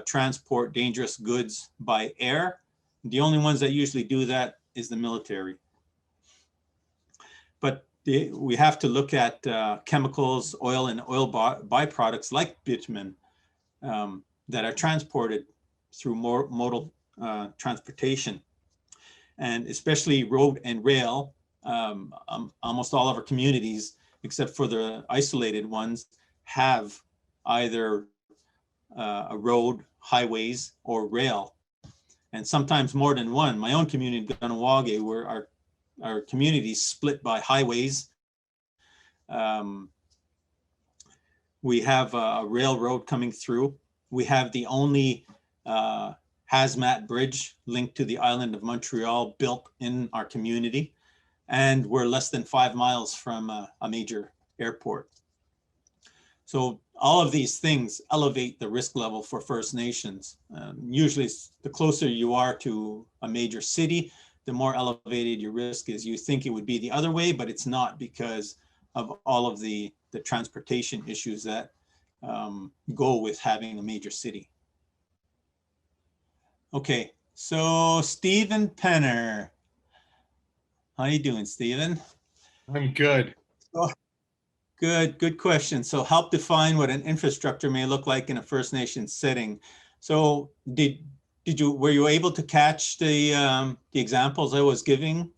B: transport dangerous goods by air. The only ones that usually do that is the military. But we have to look at chemicals, oil, and oil byproducts like bitumen that are transported through modal transportation. And especially road and rail, almost all of our communities, except for the isolated ones, have either a road, highways, or rail, and sometimes more than one. My own community, Kahnawake, where our community is split by highways. We have a railroad coming through. We have the only hazmat bridge linked to the island of Montreal built in our community, and we're less than 5 miles from a major airport. So all of these things elevate the risk level for First Nations. Usually the closer you are to a major city, the more elevated your risk is. You think it would be the other way, but it's not, because of all of the transportation issues that go with having a major city. Okay, so Stephen Penner. How you doing, Stephen?
E: I'm good.
B: Oh, good question. So help define what an infrastructure may look like in a First Nation setting. So were you able to catch the examples I was giving?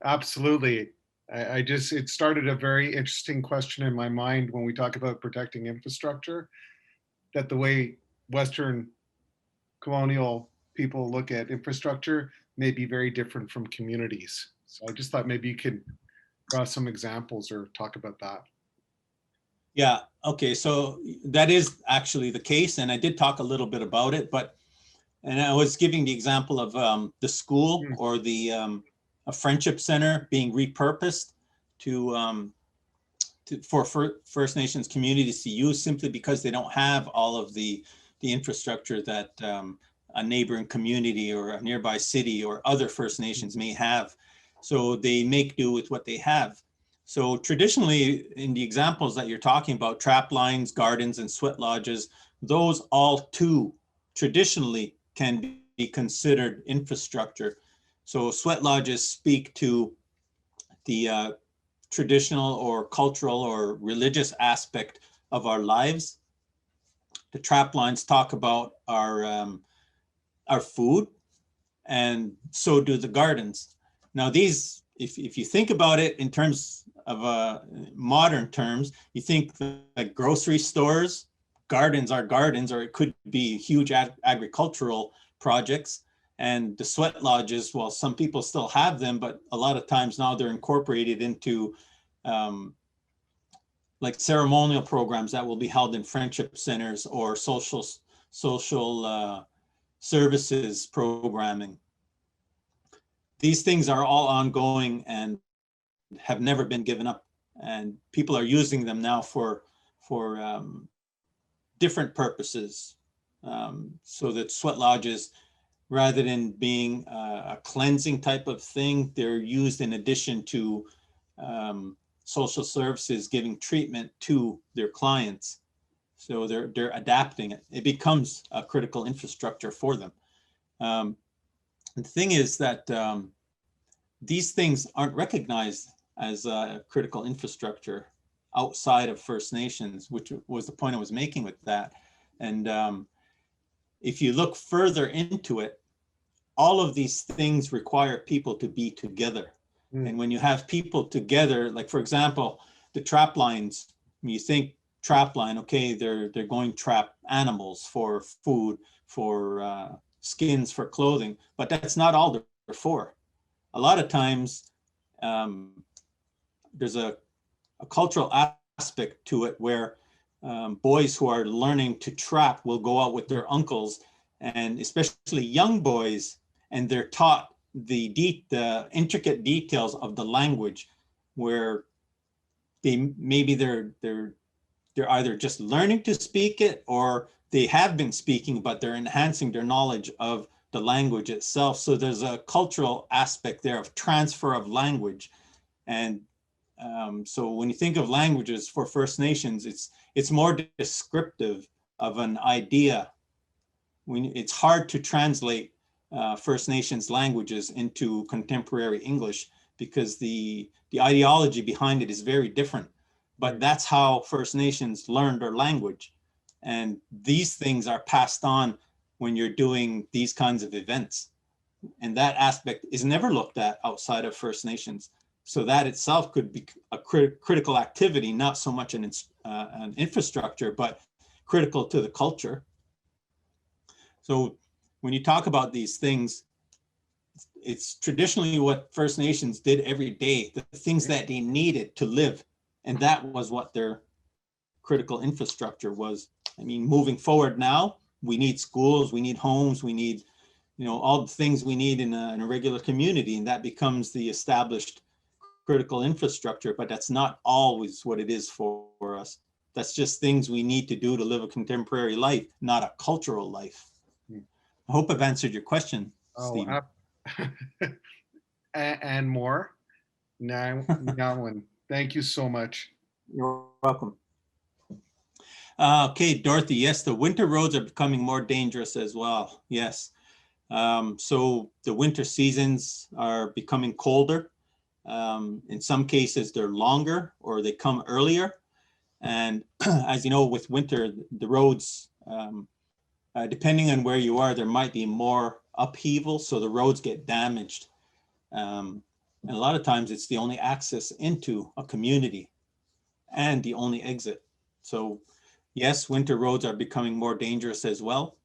E: Absolutely. It started a very interesting question in my mind when we talk about protecting infrastructure, that the way Western colonial people look at infrastructure may be very different from communities. So I just thought maybe you could draw some examples or talk about that.
B: Yeah, okay, so that is actually the case, and I did talk a little bit about it, and I was giving the example of the school or a friendship center being repurposed for First Nations communities to use, simply because they don't have all of the infrastructure that a neighboring community or a nearby city or other First Nations may have. So they make do with what they have. So traditionally, in the examples that you're talking about, trap lines, gardens, and sweat lodges, those all too traditionally can be considered infrastructure. So sweat lodges speak to the traditional or cultural or religious aspect of our lives. The trap lines talk about our food, and so do the gardens. Now these, if you think about it in terms of modern terms, you think like grocery stores gardens are gardens, or it could be huge agricultural projects. And the sweat lodges, well, some people still have them, but a lot of times now they're incorporated into like ceremonial programs that will be held in friendship centers or social services programming. These things are all ongoing and have never been given up, and people are using them now for different purposes. So that sweat lodges, rather than being a cleansing type of thing, they're used in addition to social services giving treatment to their clients. So they're adapting it. It becomes a critical infrastructure for them. The thing is that these things aren't recognized as a critical infrastructure outside of First Nations, which was the point I was making with that. And if you look further into it, all of these things require people to be together. And when you have people together, like for example, the trap lines, when you think trap line, okay, they're going trap animals for food, for skins, for clothing, but that's not all they're for. A lot of times there's a cultural aspect to it where boys who are learning to trap will go out with their uncles, and especially young boys, and they're taught the intricate details of the language, where they're either just learning to speak it, or they have been speaking, but they're enhancing their knowledge of the language itself. So there's a cultural aspect there of transfer of language. And so when you think of languages for First Nations, it's more descriptive of an idea. It's hard to translate First Nations languages into contemporary English, because the ideology behind it is very different. But that's how First Nations learned their language. And these things are passed on when you're doing these kinds of events. And that aspect is never looked at outside of First Nations. So that itself could be a critical activity, not so much an infrastructure, but critical to the culture. So when you talk about these things, it's traditionally what First Nations did every day, the things that they needed to live. And that was what their critical infrastructure was. I mean, moving forward now, we need schools, we need homes, we need, all the things we need in a regular community, and that becomes the established critical infrastructure, but that's not always what it is for us. That's just things we need to do to live a contemporary life, not a cultural life. I hope I've answered your question, Stephen.
E: And more. Now, thank you so much.
B: You're welcome. Okay, Dorothy, yes, the winter roads are becoming more dangerous as well. Yes. So the winter seasons are becoming colder. In some cases, they're longer, or they come earlier. And as you know, with winter, the roads, depending on where you are, there might be more upheaval, so the roads get damaged. And a lot of times it's the only access into a community and the only exit. So yes, winter roads are becoming more dangerous as well.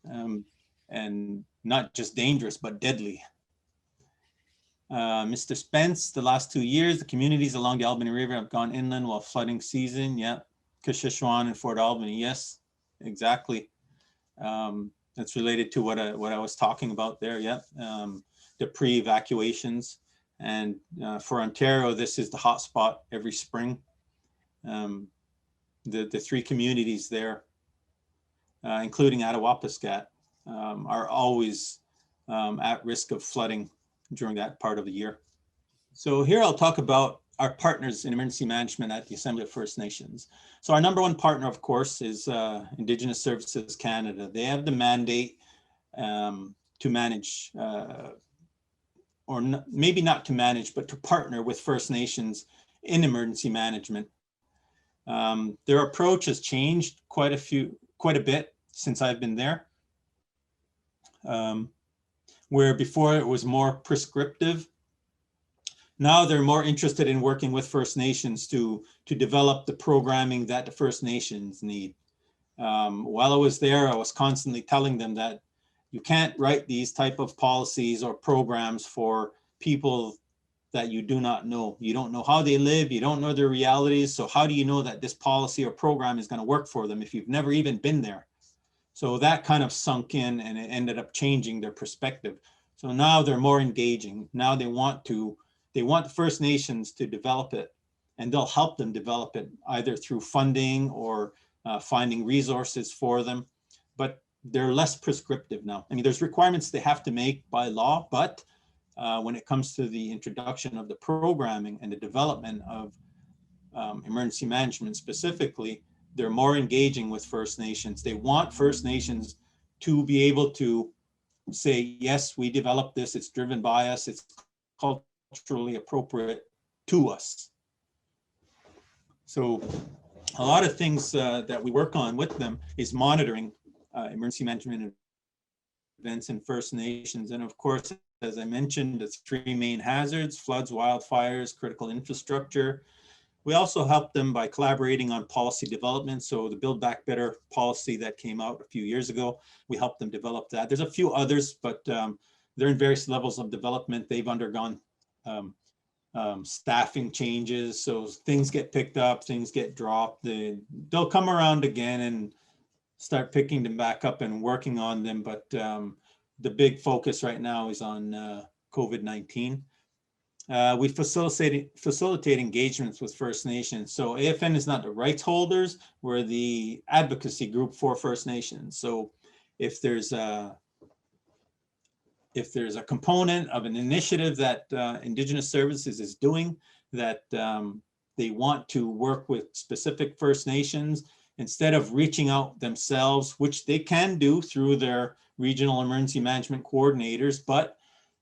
B: And not just dangerous, but deadly. Mr. Spence, the last 2 years, the communities along the Albany River have gone inland while flooding season. Yeah, Kanien'kehá and Fort Albany. Yes, exactly. That's related to what I was talking about there. Yeah, the pre-evacuations. And for Ontario, this is the hot spot every spring. The three communities there, including Attawapiskat, are always at risk of flooding during that part of the year. So here I'll talk about our partners in emergency management at the Assembly of First Nations. So our number one partner, of course, is Indigenous Services Canada. They have the mandate to manage, maybe not to manage, but to partner with First Nations in emergency management. Their approach has changed quite a bit since I've been there. Where before it was more prescriptive. Now they're more interested in working with First Nations to develop the programming that the First Nations need. While I was there, I was constantly telling them that you can't write these type of policies or programs for people that you do not know. You don't know how they live, you don't know their realities. So how do you know that this policy or program is going to work for them if you've never even been there? So that kind of sunk in, and it ended up changing their perspective. So now they're more engaging. Now they want the First Nations to develop it, and they'll help them develop it either through funding or finding resources for them. But they're less prescriptive now. I mean, there's requirements they have to make by law, but when it comes to the introduction of the programming and the development of emergency management specifically, they're more engaging with First Nations. They want First Nations to be able to say, yes, we developed this, it's driven by us, it's culturally appropriate to us. So a lot of things that we work on with them is monitoring emergency management events in First Nations. And of course, as I mentioned, the three main hazards: floods, wildfires, critical infrastructure. We also help them by collaborating on policy development. So the Build Back Better policy that came out a few years ago, we helped them develop that. There's a few others, but they're in various levels of development. They've undergone staffing changes. So things get picked up, things get dropped. They'll come around again and start picking them back up and working on them. But the big focus right now is on COVID-19. We facilitate engagements with First Nations. So AFN is not the rights holders, we're the advocacy group for First Nations. So if there's a component of an initiative that Indigenous Services is doing that they want to work with specific First Nations, instead of reaching out themselves, which they can do through their regional emergency management coordinators, but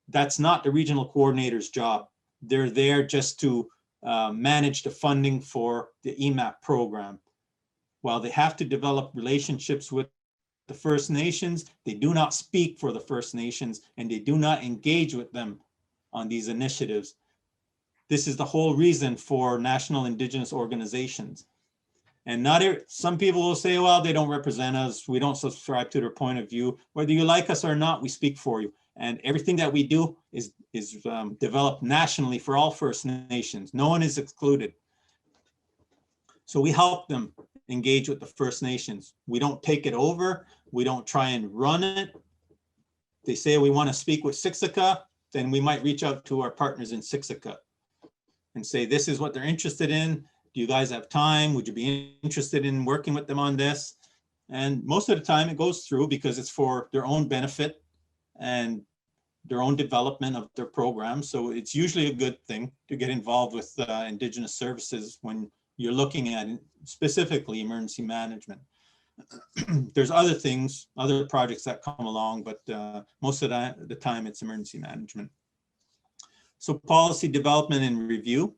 B: that's not the regional coordinator's job. They're there just to manage the funding for the EMAP program. While they have to develop relationships with the First Nations, they do not speak for the First Nations, and they do not engage with them on these initiatives. This is the whole reason for national Indigenous organizations. And some people will say, well, they don't represent us, we don't subscribe to their point of view. Whether you like us or not, we speak for you. And everything that we do is developed nationally for all First Nations. No one is excluded. So we help them engage with the First Nations. We don't take it over. We don't try and run it. They say we want to speak with Siksika, then we might reach out to our partners in Siksika and say, this is what they're interested in. Do you guys have time? Would you be interested in working with them on this? And most of the time it goes through because it's for their own benefit and their own development of their program. So it's usually a good thing to get involved with Indigenous services when you're looking at specifically emergency management. There's other things, other projects that come along, but most of the time it's emergency management. So policy development and review.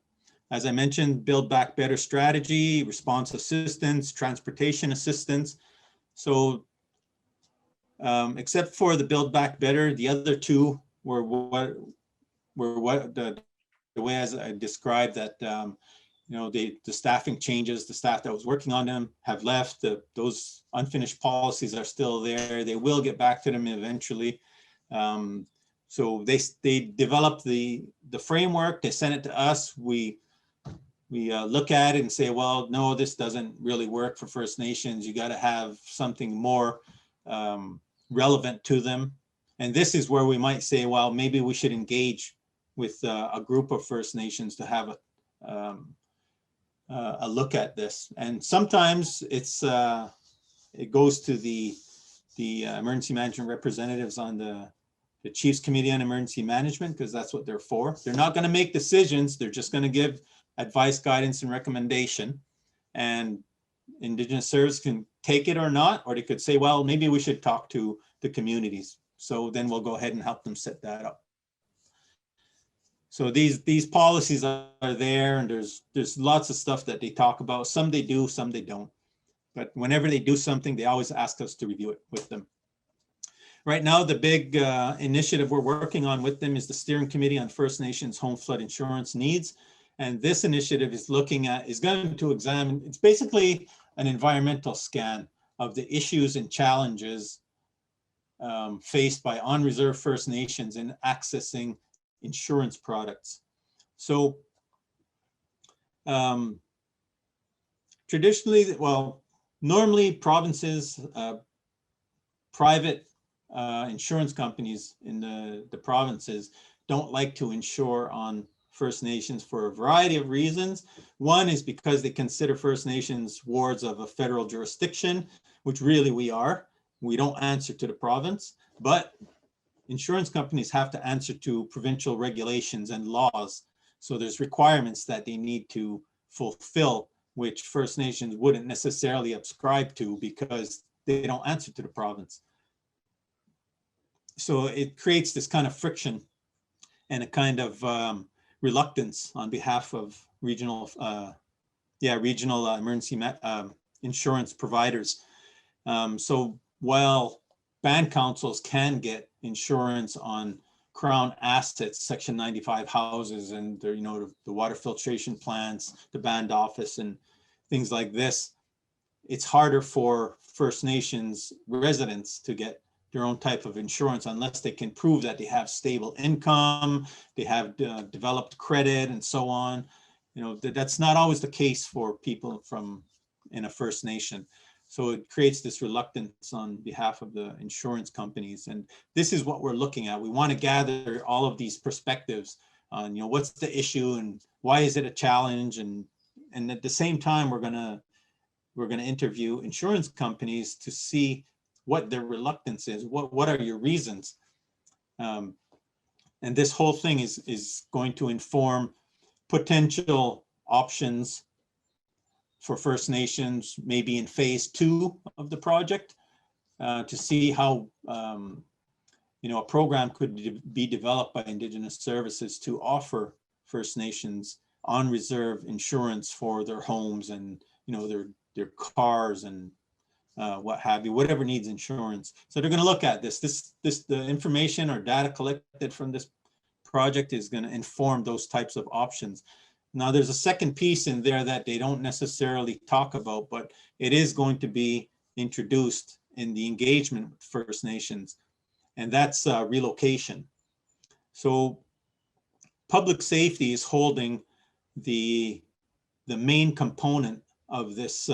B: As I mentioned, Build Back Better strategy, response assistance, transportation assistance. So except for the Build Back Better, the other two were the way as I described that, you know, the staffing changes, the staff that was working on them have left, those unfinished policies are still there. They will get back to them eventually. So they developed the framework, they sent it to us. We look at it and say, well, no, this doesn't really work for First Nations. You got to have something more relevant to them. And this is where we might say, well, maybe we should engage with a group of First Nations to have a look at this. And sometimes it goes to the emergency management representatives on the Chiefs Committee on Emergency Management, because that's what they're for. They're not going to make decisions. They're just going to give advice, guidance, and recommendation. And Indigenous Services can take it or not, or they could say, well, maybe we should talk to the communities. So then we'll go ahead and help them set that up. So these policies are there, and there's lots of stuff that they talk about. Some they do, some they don't. But whenever they do something, they always ask us to review it with them. Right now, the big initiative we're working on with them is the Steering Committee on First Nations Home Flood Insurance Needs. And this initiative is going to examine, it's basically an environmental scan of the issues and challenges faced by unreserved First Nations in accessing insurance products. So traditionally, well, normally provinces, private insurance companies in the provinces don't like to insure on First Nations for a variety of reasons. One is because they consider First Nations wards of a federal jurisdiction, which really we are. We don't answer to the province, but insurance companies have to answer to provincial regulations and laws. So there's requirements that they need to fulfill, which First Nations wouldn't necessarily subscribe to because they don't answer to the province. So it creates this kind of friction and a kind of reluctance on behalf of regional emergency insurance providers. So while band councils can get insurance on Crown assets, Section 95 houses, and the water filtration plants, the band office, and things like this, it's harder for First Nations residents to get their own type of insurance unless they can prove that they have stable income, they have developed credit, and so on. That's not always the case for people in a First Nation. So it creates this reluctance on behalf of the insurance companies. And this is what we're looking at. We want to gather all of these perspectives on, what's the issue and why is it a challenge? And at the same time, we're gonna interview insurance companies to see what their reluctance is. What are your reasons? And this whole thing is going to inform potential options for First Nations, maybe in phase 2 of the project, to see how a program could be developed by Indigenous Services to offer First Nations on reserve insurance for their homes and their cars and what have you, whatever needs insurance. So they're going to look at the information or data collected from this project is going to inform those types of options. Now, there's a second piece in there that they don't necessarily talk about, but it is going to be introduced in the engagement with First Nations, and that's relocation. So public safety is holding the main component of this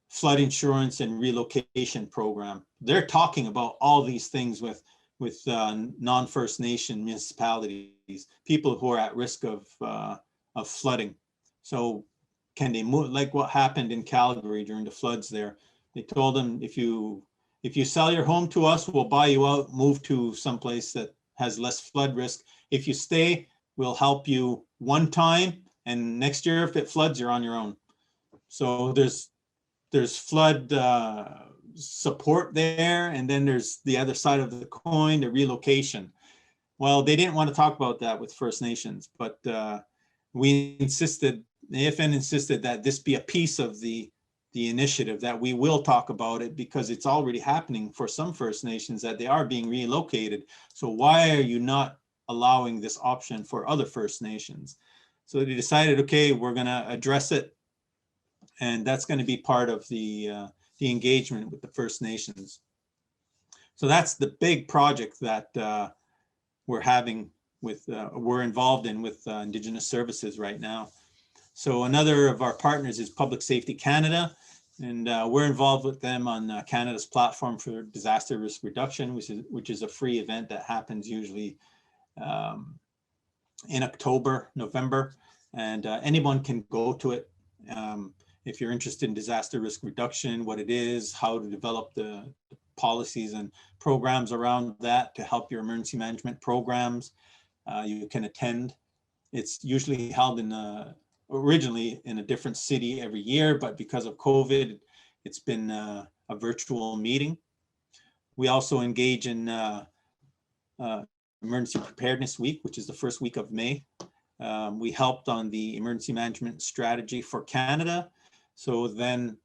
B: flood insurance and relocation program. They're talking about all these things with non-First Nation municipalities, people who are at risk of flooding. So can they move, like what happened in Calgary during the floods there? They told them, if you sell your home to us, we'll buy you out, move to someplace that has less flood risk. If you stay, we'll help you one time, and next year if it floods, you're on your own. So there's flood support there, and then there's the other side of the coin, the relocation. Well, they didn't want to talk about that with First Nations, but we insisted, the AFN insisted that this be a piece of the initiative, that we will talk about it because it's already happening for some First Nations, that they are being relocated. So why are you not allowing this option for other First Nations? So they decided, okay, we're going to address it, and that's going to be part of the engagement with the First Nations. So that's the big project that we're having with, we're involved in with Indigenous Services right now. So another of our partners is Public Safety Canada, and we're involved with them on Canada's platform for disaster risk reduction, which is a free event that happens usually in October, November, and anyone can go to it. If you're interested in disaster risk reduction, what it is, how to develop the policies and programs around that to help your emergency management programs, you can attend. It's usually held originally in a different city every year, but because of COVID, it's been a virtual meeting. We also engage in Emergency Preparedness Week, which is the first week of May. We helped on the emergency management strategy for Canada. So then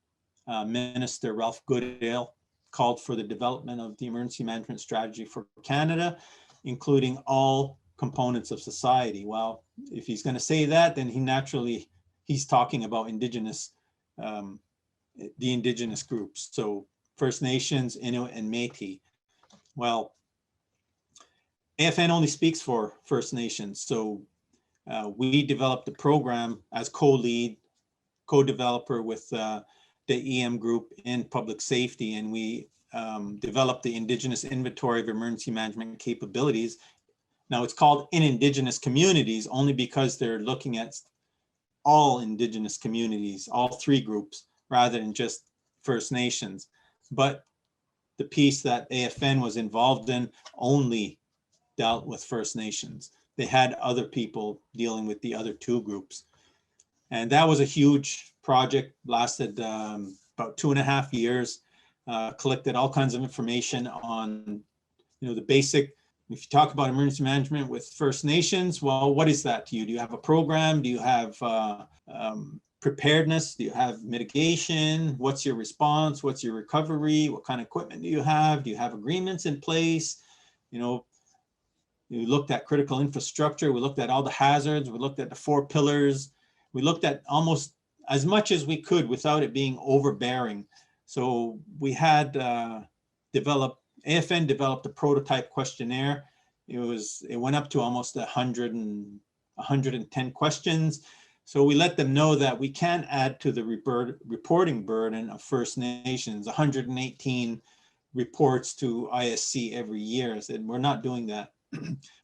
B: Minister Ralph Goodale called for the development of the emergency management strategy for Canada, including all components of society. Well, if he's going to say that, then he's talking about Indigenous the Indigenous groups. So First Nations, Inuit, and Métis. Well, AFN only speaks for First Nations. So we developed the program as co-lead, co-developer with the EM group in public safety, and we developed the Indigenous Inventory of Emergency Management Capabilities. Now it's called in Indigenous communities only because they're looking at all Indigenous communities, all three groups, rather than just First Nations. But the piece that AFN was involved in only dealt with First Nations. They had other people dealing with the other two groups. And that was a huge project, lasted about 2.5 years, collected all kinds of information on, the basic. If you talk about emergency management with First Nations, well, what is that to you? Do you have a program? Do you have preparedness? Do you have mitigation? What's your response? What's your recovery? What kind of equipment do you have? Do you have agreements in place? We looked at critical infrastructure. We looked at all the hazards. We looked at the 4 pillars. We looked at almost as much as we could without it being overbearing. So we had AFN developed a prototype questionnaire. It went up to almost 110 questions. So we let them know that we can add to the reporting burden of First Nations, 118 reports to ISC every year. I said, we're not doing that.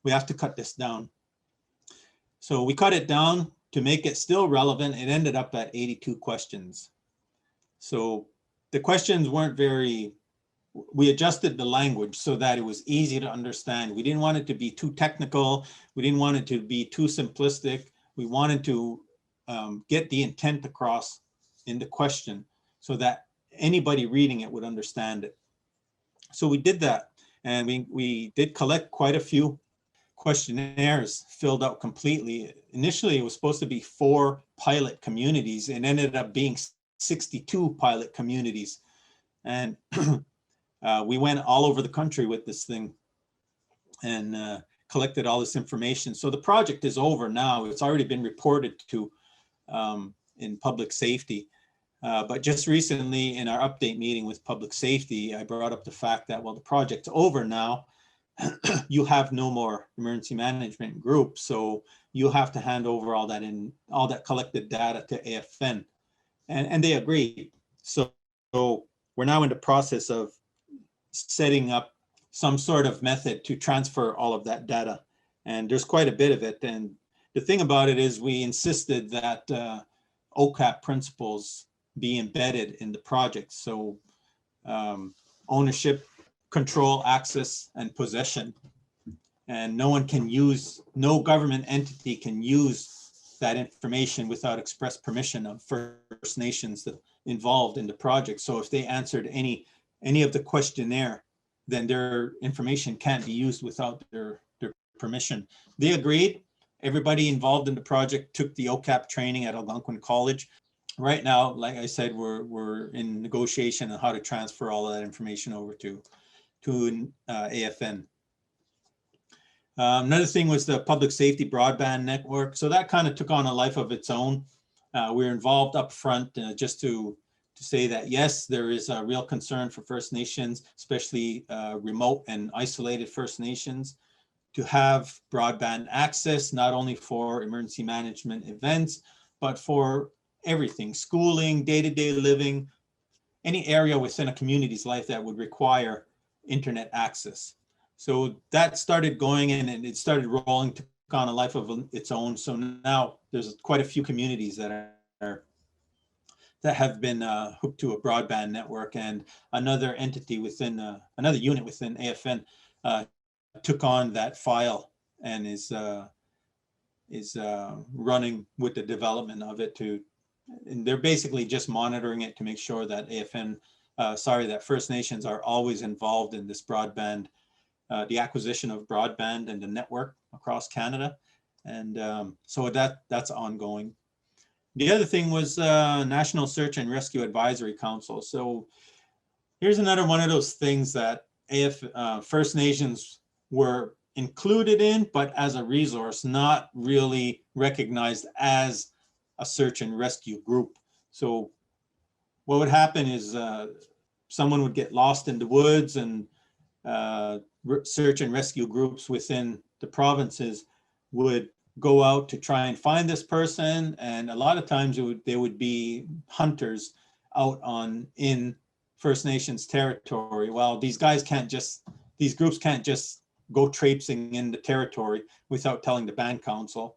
B: We have to cut this down. So we cut it down to make it still relevant. It ended up at 82 questions. So the questions weren't we adjusted the language so that it was easy to understand. We didn't want it to be too technical. We didn't want it to be too simplistic. We wanted to get the intent across in the question so that anybody reading it would understand it. So we did that. And we did collect quite a few questionnaires filled out completely. Initially, it was supposed to be 4 pilot communities and ended up being 62 pilot communities. And we went all over the country with this thing and collected all this information. So the project is over now. It's already been reported to in public safety. But just recently in our update meeting with public safety, I brought up the fact that, well, the project's over now. You have no more emergency management group. So you have to hand over all that collected data to AFN. And they agreed. So we're now in the process of setting up some sort of method to transfer all of that data. And there's quite a bit of it. And the thing about it is we insisted that OCAP principles be embedded in the project. So ownership, control, access, and possession. And no government entity can use that information without express permission of First Nations involved in the project. So if they answered any of the questionnaire, then their information can't be used without their permission. They agreed. Everybody involved in the project took the OCAP training at Algonquin College. Right now, like I said, we're in negotiation on how to transfer all of that information over to AFN. Another thing was the public safety broadband network. So that kind of took on a life of its own. We were involved up front just to say that, yes, there is a real concern for First Nations, especially remote and isolated First Nations, to have broadband access, not only for emergency management events, but for everything, schooling, day-to-day living, any area within a community's life that would require internet access. So that started going and it started rolling, took on a life of its own. So now there's quite a few communities that have been hooked to a broadband network, and another entity within, another unit within AFN took on that file and is running with the development of it and they're basically just monitoring it to make sure that that First Nations are always involved in this broadband, the acquisition of broadband and the network across Canada. And so that's ongoing. The other thing was National Search and Rescue Advisory Council. So here's another one of those things that First Nations were included in, but as a resource, not really recognized as a search and rescue group. So what would happen is someone would get lost in the woods, and search and rescue groups within the provinces would go out to try and find this person. And a lot of times they would be hunters out in First Nations territory. Well, these groups can't just go traipsing in the territory without telling the band council,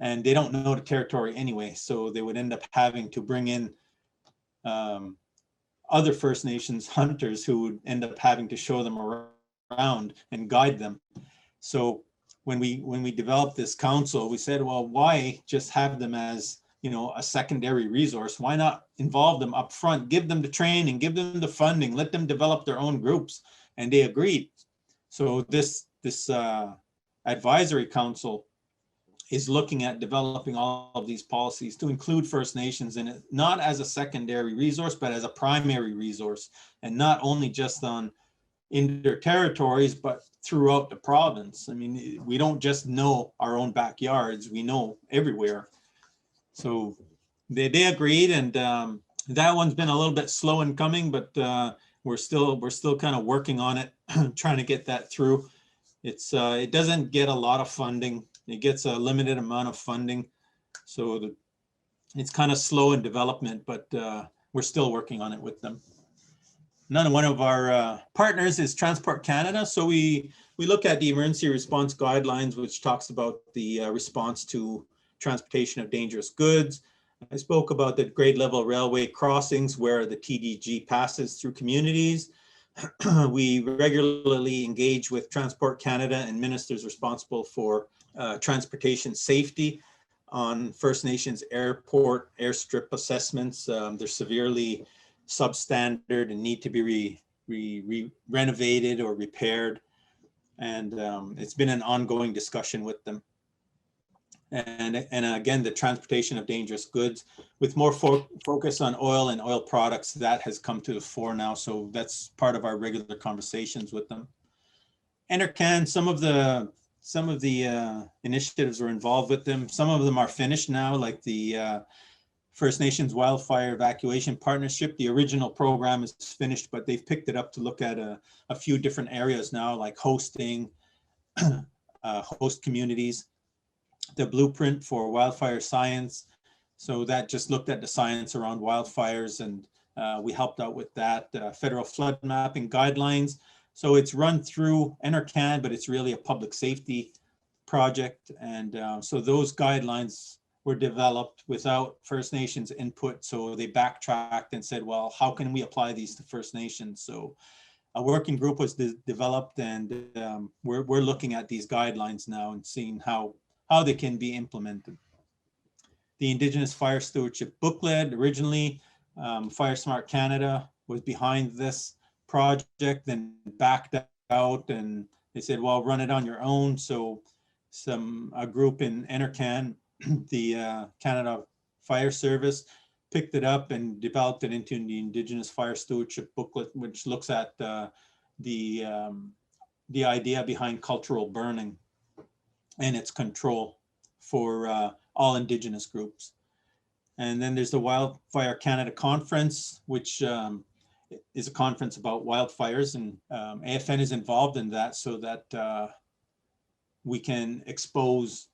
B: and they don't know the territory anyway. So they would end up having to bring in other First Nations hunters who would end up having to show them around and guide them. So when we developed this council, we said, well, why just have them as, a secondary resource? Why not involve them up front, give them the training, give them the funding, let them develop their own groups? And they agreed. So this advisory council is looking at developing all of these policies to include First Nations in it, not as a secondary resource, but as a primary resource, and not only just in their territories, but throughout the province. I mean, we don't just know our own backyards, we know everywhere. So they agreed, and that one's been a little bit slow in coming, but we're still kind of working on it, trying to get that through. It doesn't get a lot of funding. It gets a limited amount of funding. So it's kind of slow in development, but we're still working on it with them. One of our partners is Transport Canada. So we look at the emergency response guidelines, which talks about the response to transportation of dangerous goods. I spoke about the grade level railway crossings where the TDG passes through communities. We regularly engage with Transport Canada and ministers responsible for transportation safety on First Nations airport airstrip assessments. They're severely substandard and need to be renovated or repaired. And it's been an ongoing discussion with them. And again, the transportation of dangerous goods with more focus on oil and oil products, that has come to the fore now. So that's part of our regular conversations with them. NRCan, some of the initiatives we're involved with them. Some of them are finished now, like the First Nations Wildfire Evacuation Partnership. The original program is finished, but they've picked it up to look at a few different areas now, like hosting, host communities. The blueprint for wildfire science. So that just looked at the science around wildfires, and we helped out with that. Federal flood mapping guidelines. So it's run through NRCan, but it's really a public safety project. And so those guidelines were developed without First Nations input. So they backtracked and said, well, how can we apply these to First Nations? So a working group was developed, and we're looking at these guidelines now and seeing how they can be implemented. The Indigenous Fire Stewardship Booklet, originally Fire Smart Canada was behind this project, then backed out, and they said, well, run it on your own. So a group in NRCan, the Canada Fire Service, picked it up and developed it into the Indigenous Fire Stewardship Booklet, which looks at the idea behind cultural burning and its control for all Indigenous groups. And then there's the Wildfire Canada Conference, which is a conference about wildfires, and AFN is involved in that so that we can expose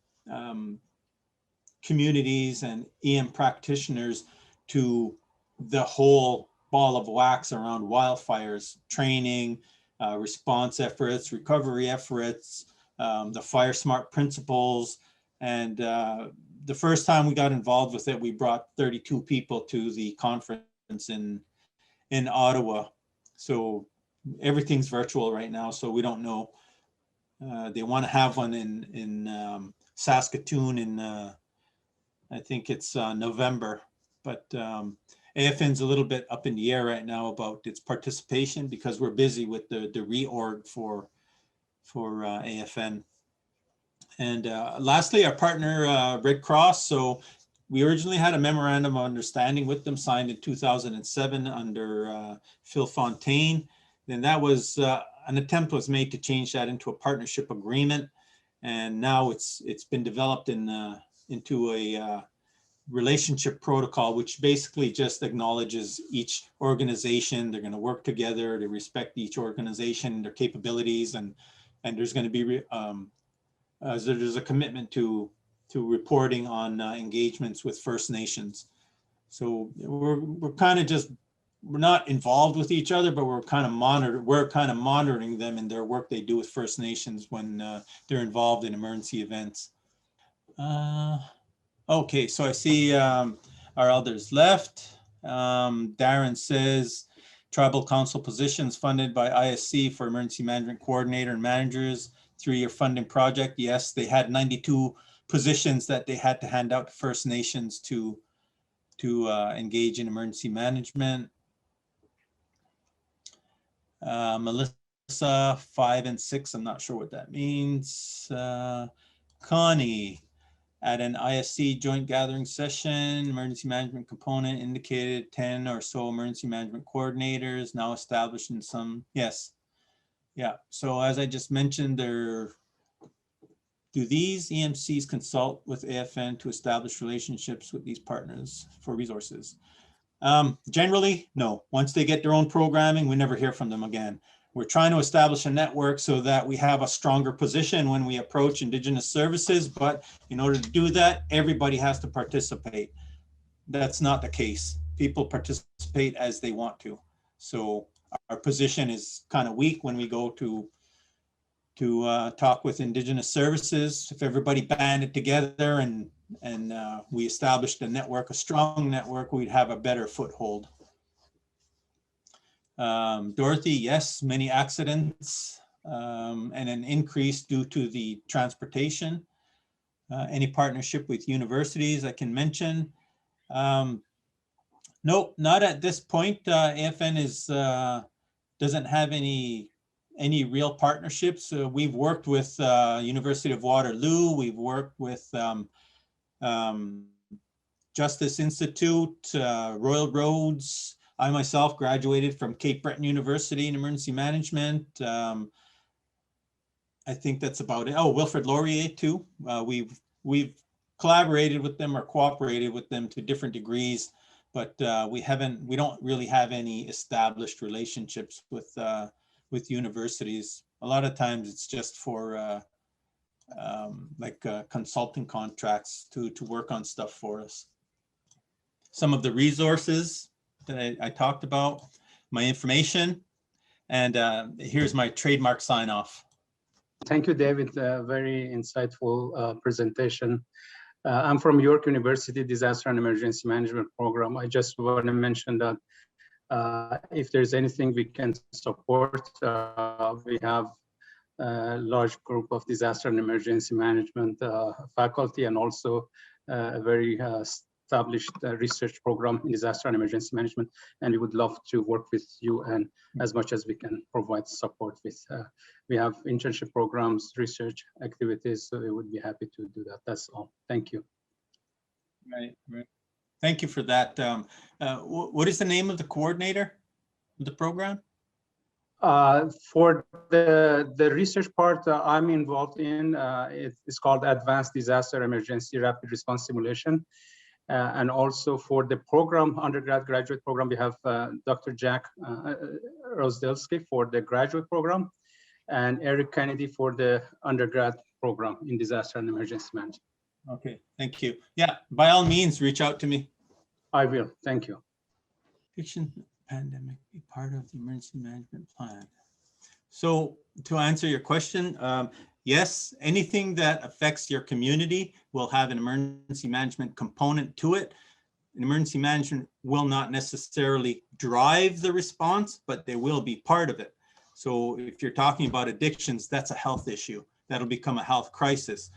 B: communities and EM practitioners to the whole ball of wax around wildfires, training, response efforts, recovery efforts, the Fire Smart principles. And the first time we got involved with it, we brought 32 people to the conference in Ottawa. So everything's virtual right now, so we don't know. They want to have one in Saskatoon in, I think it's November, but AFN's a little bit up in the air right now about its participation because we're busy with the reorg for AFN. And lastly, our partner, Red Cross. So we originally had a memorandum of understanding with them signed in 2007 under Phil Fontaine. Then that was, an attempt was made to change that into a partnership agreement. And now it's been developed into relationship protocol, which basically just acknowledges each organization. They're going to work together. They respect each organization, their capabilities, and there's going to be there's a commitment to reporting on engagements with First Nations. So we're kind of just, we're not involved with each other, but we're kind of monitoring them in their work they do with First Nations when they're involved in emergency events. Okay, so I see our elders left. Darren says tribal council positions funded by ISC for emergency management coordinator and managers, 3-year funding project. Yes, they had 92 positions that they had to hand out to First Nations to engage in emergency management. Melissa, 5 and 6, I'm not sure what that means. Connie, at an ISC joint gathering session, emergency management component indicated 10 or so emergency management coordinators now established in some, yes. Yeah, so as I just mentioned, do these EMCs consult with AFN to establish relationships with these partners for resources? Generally, no. Once they get their own programming, we never hear from them again. We're trying to establish a network so that we have a stronger position when we approach Indigenous services, but in order to do that, everybody has to participate. That's not the case. People participate as they want to. So our position is kind of weak when we go to talk with Indigenous services. If everybody banded together and we established a network, a strong network, we'd have a better foothold. Dorothy, yes, many accidents and an increase due to the transportation. Any partnership with universities I can mention? No, not at this point. AFN doesn't have any real partnerships. We've worked with University of Waterloo. We've worked with Justice Institute, Royal Roads. I myself graduated from Cape Breton University in emergency management. I think that's about it. Oh, Wilfrid Laurier too. We've collaborated with them or cooperated with them to different degrees, but we don't really have any established relationships with universities. A lot of times it's just for consulting contracts to work on stuff for us. Some of the resources that I talked about, my information, and here's my trademark sign off.
F: Thank you, David. Very insightful presentation. I'm from York University Disaster and Emergency Management Program. I just want to mention that if there's anything we can support, we have a large group of disaster and emergency management faculty, and also a very established research program in disaster and emergency management, and we would love to work with you and as much as we can provide support with. We have internship programs, research activities, so we would be happy to do that. That's all. Thank you.
B: Right. Thank you for that. What is the name of the coordinator of the program?
F: For the research part I'm involved in, it's called Advanced Disaster Emergency Rapid Response Simulation. And also for the program, undergraduate program, we have Dr. Jack Rozdelsky for the graduate program, and Eric Kennedy for the undergrad program in disaster and emergency management.
B: Okay, thank you. Yeah, by all means, reach out to me.
F: I will, thank you.
B: Fiction pandemic be part of the emergency management plan. So to answer your question, yes, anything that affects your community will have an emergency management component to it. And emergency management will not necessarily drive the response, but they will be part of it. So if you're talking about addictions, that's a health issue. That'll become a health crisis.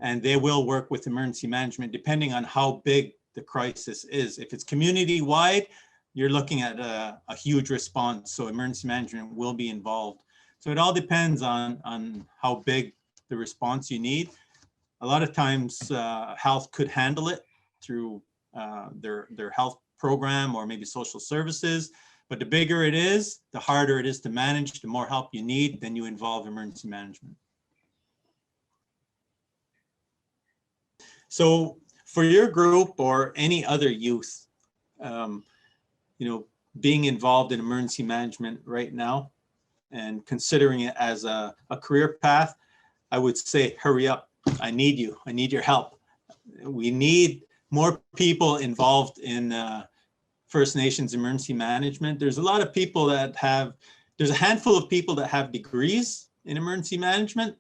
B: And they will work with emergency management depending on how big the crisis is. If it's community-wide, you're looking at a huge response. So emergency management will be involved. So it all depends on how big the response you need. A lot of times health could handle it through their health program or maybe social services. But the bigger it is, the harder it is to manage, the more help you need, then you involve emergency management. So for your group or any other youth, being involved in emergency management right now and considering it as a career path, I would say, hurry up. I need you. I need your help. We need more people involved in First Nations emergency management. There's a lot of people there's a handful of people that have degrees in emergency management.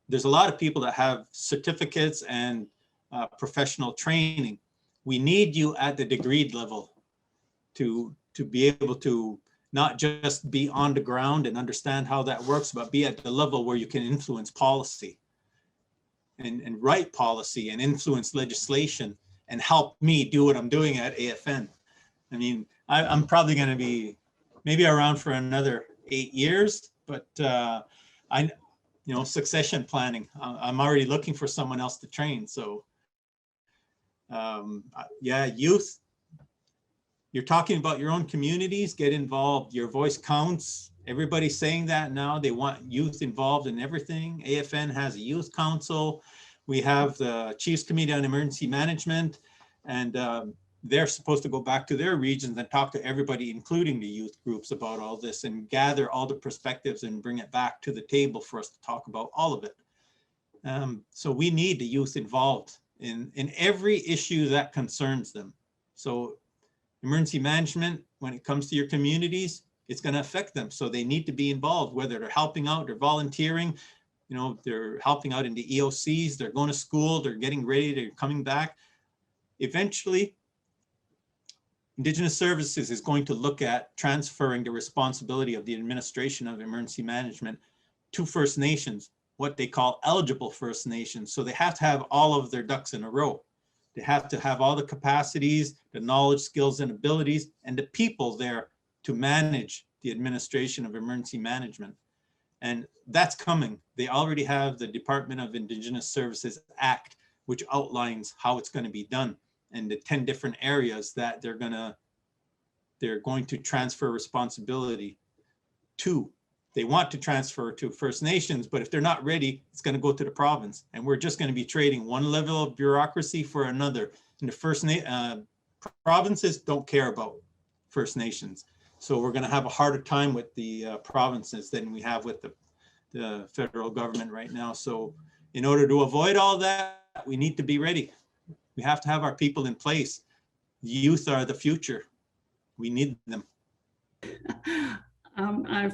B: There's a lot of people that have certificates and professional training. We need you at the degree level to be able to not just be on the ground and understand how that works, but be at the level where you can influence policy and write policy and influence legislation and help me do what I'm doing at AFN. I mean, I'm probably going to be maybe around for another 8 years, but succession planning. I'm already looking for someone else to train. So yeah, youth, you're talking about your own communities, get involved. Your voice counts. Everybody's saying that now. They want youth involved in everything. AFN has a youth council. We have the Chiefs Committee on Emergency Management, and they're supposed to go back to their regions and talk to everybody, including the youth groups, about all this and gather all the perspectives and bring it back to the table for us to talk about all of it. So we need the youth involved in every issue that concerns them. So emergency management, when it comes to your communities, it's going to affect them. So they need to be involved, whether they're helping out, they're volunteering, they're helping out in the EOCs, they're going to school, they're getting ready, they're coming back. Eventually, Indigenous Services is going to look at transferring the responsibility of the administration of emergency management to First Nations, what they call eligible First Nations. So they have to have all of their ducks in a row. They have to have all the capacities, the knowledge, skills, and abilities, and the people there to manage the administration of emergency management. And that's coming. They already have the Department of Indigenous Services Act, which outlines how it's going to be done and the 10 different areas that they're going to transfer responsibility to. They want to transfer to First Nations, but if they're not ready, it's going to go to the province. And we're just going to be trading one level of bureaucracy for another. And the provinces don't care about First Nations. So we're going to have a harder time with the provinces than we have with the federal government right now. So in order to avoid all that, we need to be ready. We have to have our people in place. Youth are the future. We need them.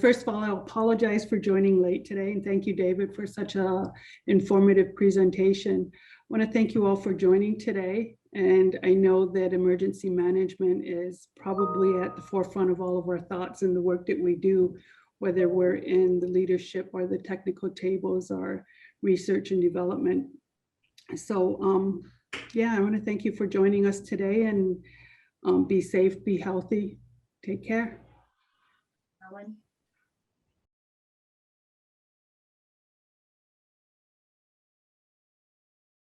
G: First of all, I apologize for joining late today, and thank you, David, for such an informative presentation. I want to thank you all for joining today, and I know that emergency management is probably at the forefront of all of our thoughts and the work that we do, whether we're in the leadership or the technical tables or research and development. So yeah, I want to thank you for joining us today, and be safe, be healthy, take care.
D: Ellen?